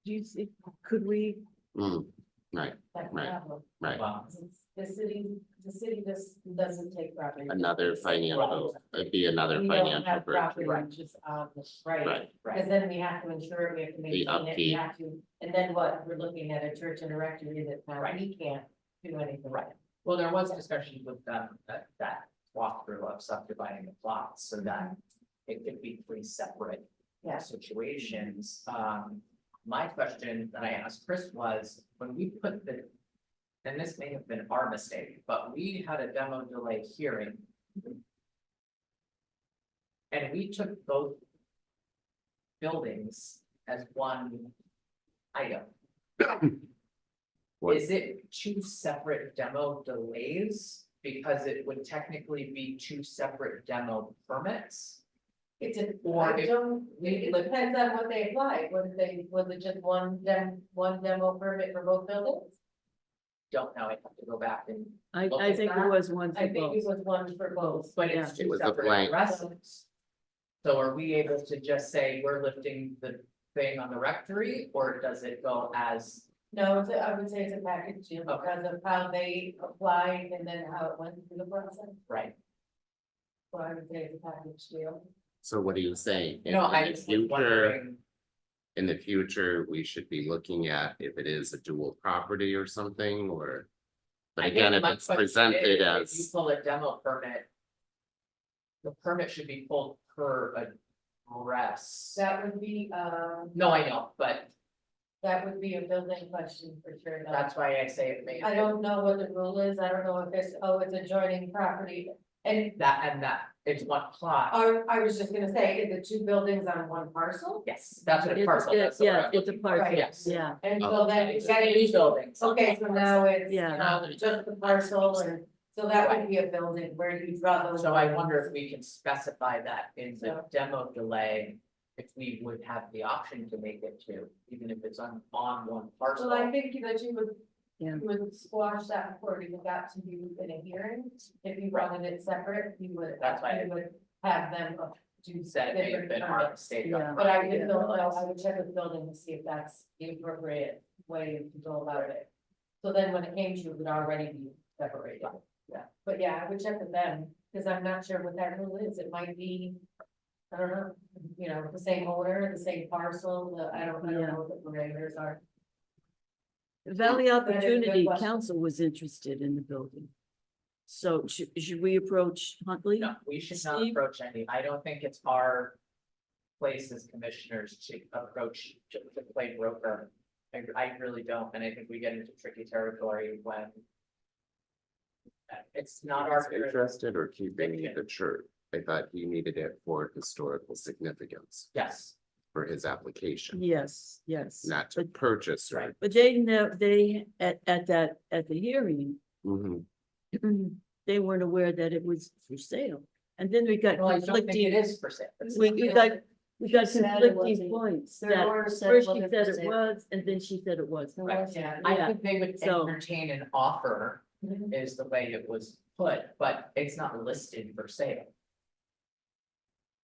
Do you think, could we, right, That's the Right. problem. right. Well, Since the city just doesn't take property. Another financial, it'd be another We don't financial have property burden. just right, Right, because then we have to insure it, we have to maintain it, we upkeep. have to, and then what, we're looking at a church and a rectory that now we can't do anything. Right. Well, there was discussion with them that walkthrough of subdividing the plots so that it could be three separate Yeah. situations. My question that I asked Chris was, when we put and this may have been our mistake, but we had a demo delay hearing. And we took both buildings as one item. What- Is it two separate demo delays? Because it would technically be two separate demo permits? Or I if don't, it depends on what they applied, was it just one demo permit for both buildings? Don't know, I have to go back and, I Look at think it that. was one for I think it both. was one for both. but Yeah. it's It two was a separate blank. addresses. So are we able to just say we're lifting the thing on the rectory, or does it go as? No, I would say it's a package deal because of how they applied and then how it went through the process. Right. So I would say it's a package deal. So what do you say? No, In I the just was future, wondering, in the future, we should be looking at if it is a dual property or something, or. But I again, think if my it's question presented is, if you as, pull a demo permit. The permit should be pulled per address. That would be, No, I know, but that would be a building question for sure. though. that's why I say it may. I don't know what the rule is. I don't know if it's, oh, it's adjoining property. And That, it's one plot. I was just gonna say, is it two buildings on one parcel? Yes, that's what a It's- parcel. it's- that's the word yeah, I'm it's a looking for. parcel, Yes. yeah. And Oh. so then It's that three is, buildings. okay, so now it's, you Yeah. know, just the parcel and, so that would be a building where you draw those. So I lines. wonder if we can specify that in the So- demo delay, if we would have the option to make it two, even if it's on one parcel. Well, I think that you would. Yeah. You would squash that before you got to you in a hearing, if you wanted it separate, you would. That's why- You would have them do. Said it may have been our different mistake. Yeah. But I would know, I would check with the building to see if that's the appropriate way to go about it. So then when it came to, it would already be separated. Yeah, but yeah, I would check with them, because I'm not sure what that rule is. It might be. I don't know, you know, the same owner, the same parcel, I don't know what the parameters are. Valley That is a good Opportunity question. Council was interested in the building. So should we approach Huntley? No, we should not Steve? approach any, I don't think it's our place as commissioners to approach, to play broker. I really don't, and I think we get into tricky territory when it's not our. interested or keeping the church? I thought he needed it for historical significance Yes, for his application, Yes, yes. not to purchase, right? But they know, at the hearing, Mhm. they weren't aware that it was for sale. And then we got well, I don't think it conflicting, is for sale. It's we not- got said it conflicting wasn't. points. There That were said first it she wasn't said for it sale. was, and then she said it wasn't. Right, Yeah. I Yeah. think they would So- entertain an offer Mhm. is the way it was put, but it's not listed for sale.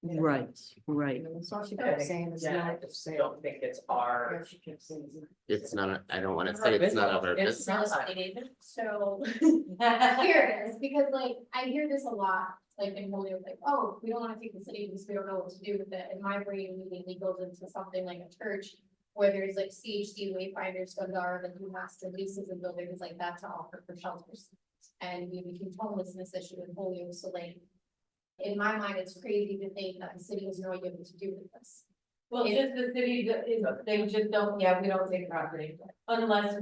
Right, right. So she I kept think- saying it's yeah, I not. just don't think it's our. Or she kept saying it's not. It's not, I don't wanna say it's none of our It's business. not. So here it is, because like, I hear this a lot, like in Holyoke, like, oh, we don't wanna take the city because we don't know what to do with it, and my brain immediately goes into something like a church. Where there's like CHC wayfinders, Gundar, and who has to leases and buildings like that to offer for shelters. And we became homelessness issue in Holyoke, so like. In my mind, it's crazy to think that the city has no idea what to do with this. Well, just the city, they just don't, yeah, we don't take property, unless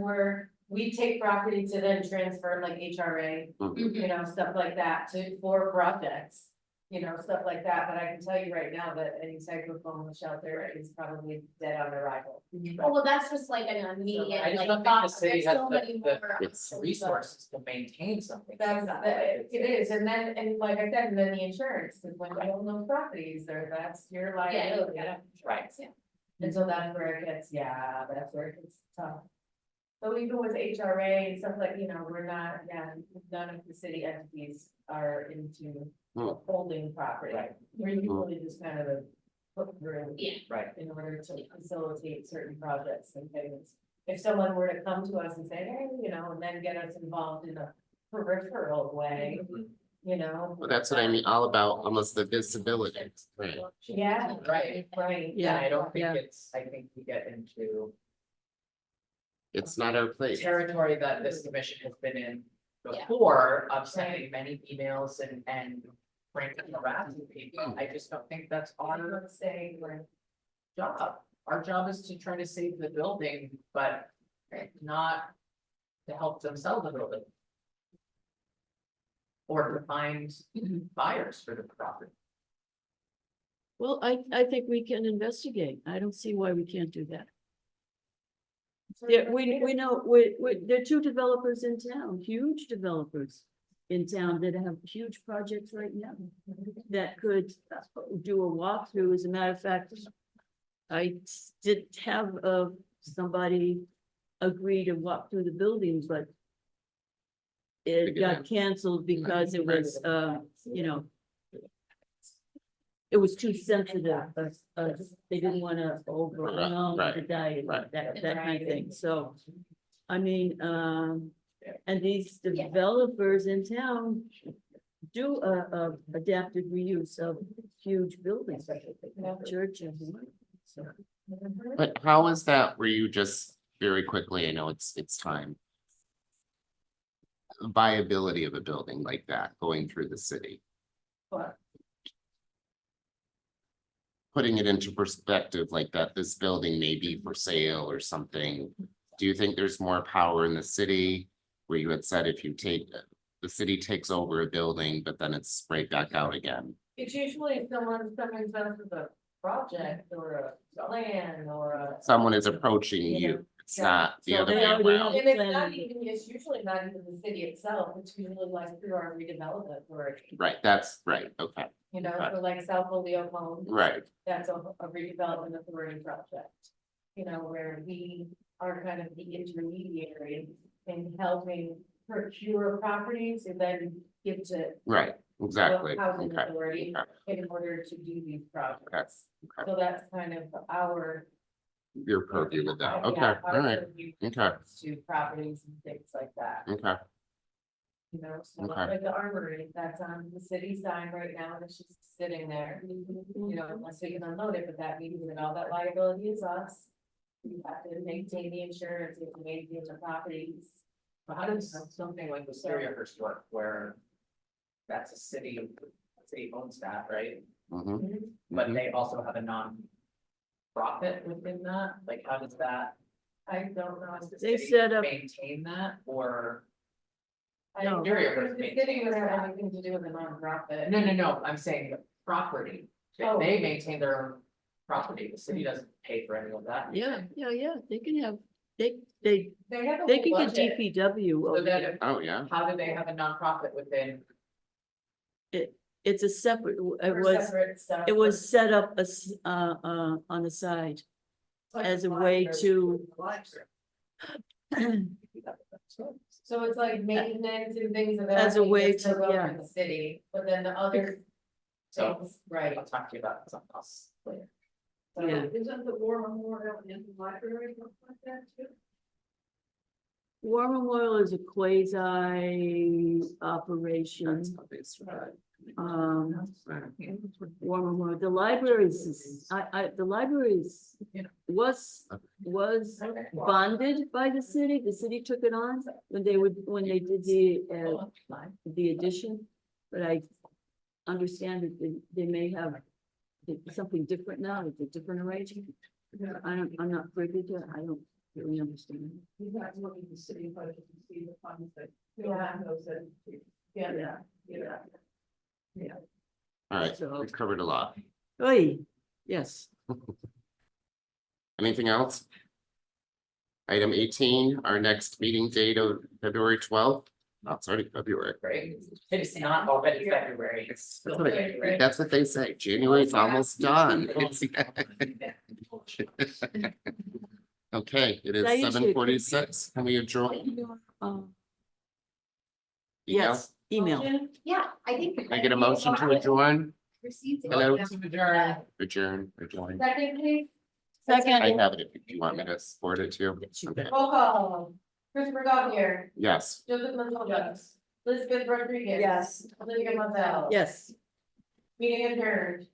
we take property to then transfer like HRA, Mhm. you know, stuff like that for projects. You know, stuff like that, but I can tell you right now that any type of homeless shelter is probably dead on arrival. Oh, well, that's just like an immediate, I just like, don't think thought, the city there's has so many the more. It's resources to maintain something. It is, and then, and like I said, and then the insurance, because when you own those properties, that's your liability. Right. And so that's where it gets, yeah, that's where it gets tough. So even with HRA and stuff like, you know, we're not, none of the city entities are into Hmm. holding property. Right. We're usually just kind of a put through. Yeah. Right. In order to facilitate certain projects and things. If someone were to come to us and say, hey, you know, and then get us involved in a peripheral way, you know. Well, that's what I mean, all about almost the visibility, right? Yeah. Right. Right. Yeah, I don't think Yeah. I think we get into It's not our place. territory that this commission has been in before of sending many emails and frankly harassing people. I just don't think that's our Let's say, we're job. Our job is to try to save the building, but not to help them sell the building. Or to find buyers for the property. Well, I think we can investigate. I don't see why we can't do that. Yeah, we know, there are two developers in town, huge developers in town that have huge projects right now that could do a walkthrough. As a matter of fact, I did have somebody agree to walk through the buildings, but it Figure got out. canceled because it was, you know, it was too sensitive, they didn't wanna overwhelm the right, diet, right. that kind of thing, so. I mean, and these developers in town do adaptive reuse of huge buildings, churches. So, But how is that, where you just, very quickly, I know it's time. Viability of a building like that going through the city? But Putting it into perspective like that, this building may be for sale or something. Do you think there's more power in the city where you had said if you take, the city takes over a building, but then it's right back out again? it's usually if someone's coming down with a project or a plan or a. Someone is approaching you, it's Yeah. not the So other they way already around. And it's not Plan. even, it's usually not even the city itself, it's usually like through our redevelopment authority. Right, that's right, okay, You know, Right. so like South Holyoke Homes. right, That's a redevelopment authority project. You know, where we are kind of the intermediary in helping procure properties and then give to. right, exactly, Housing okay, authority okay. in order to do these projects. Okay. So that's kind of our. Your purview with that, yeah, okay, our all right, purview when it okay. comes To properties and things like that. okay, You know, so Okay. like the armory, that's on the city sign right now, and it's just sitting there. You know, unless we can unload it, but that means that all that liability is us. You have to maintain the insurance, you have to maintain the properties. But how does something like the Stereoverse work where that's a city owns that, right? mhm, But mhm. they also have a non-profit within that, like how does that? I don't know. Does the They city set up- maintain that or? I No. don't know if the city would have anything to do with a nonprofit. No, I'm saying the property, Oh. they maintain their own property, the city doesn't pay for any of that. Yeah, they can have, they They have a can whole get budget. DPW So over then, there. Oh, yeah, how do they have a nonprofit within? It's a separate, For separate stuff. it was set up on the side. Like as a the way library. to- So it's like maintenance and things of that. As a way that's still to- going yeah. in The city, but then the other. So- things, right. I'll talk to you about something else later. So Yeah. Isn't the War Memorial in the library like that too? War Memorial is a quasi operation. War Memorial, the libraries, the libraries was bonded by the city took it on when they did the addition. But I understand that they may have something different now, it's a different arrangement. I'm not privy to it, I don't really understand. You guys look at the city budget and see the funds that. Yeah. Those that. Yeah. all right, So- we've covered a lot. Oy, yes. Anything else? Item 18, our next meeting date of February 12th. Oh, it's already February. Right, it's not already February, it's still February. That's what they say. January's almost done. It's- Okay, it is That usually- 7:46. Can we adjourn? Yes, email. Yeah, I think. Can I get a motion to adjourn? Received. it. Hello? Adjourn. Adjourn. Second, please. I Second, have it if you want me to support it too. Okay. Roll call. Christopher Gautier, Yes. Joseph Mazola, Elizabeth Rodriguez. Yes. Olivia Mazel. yes. Meeting adjourned.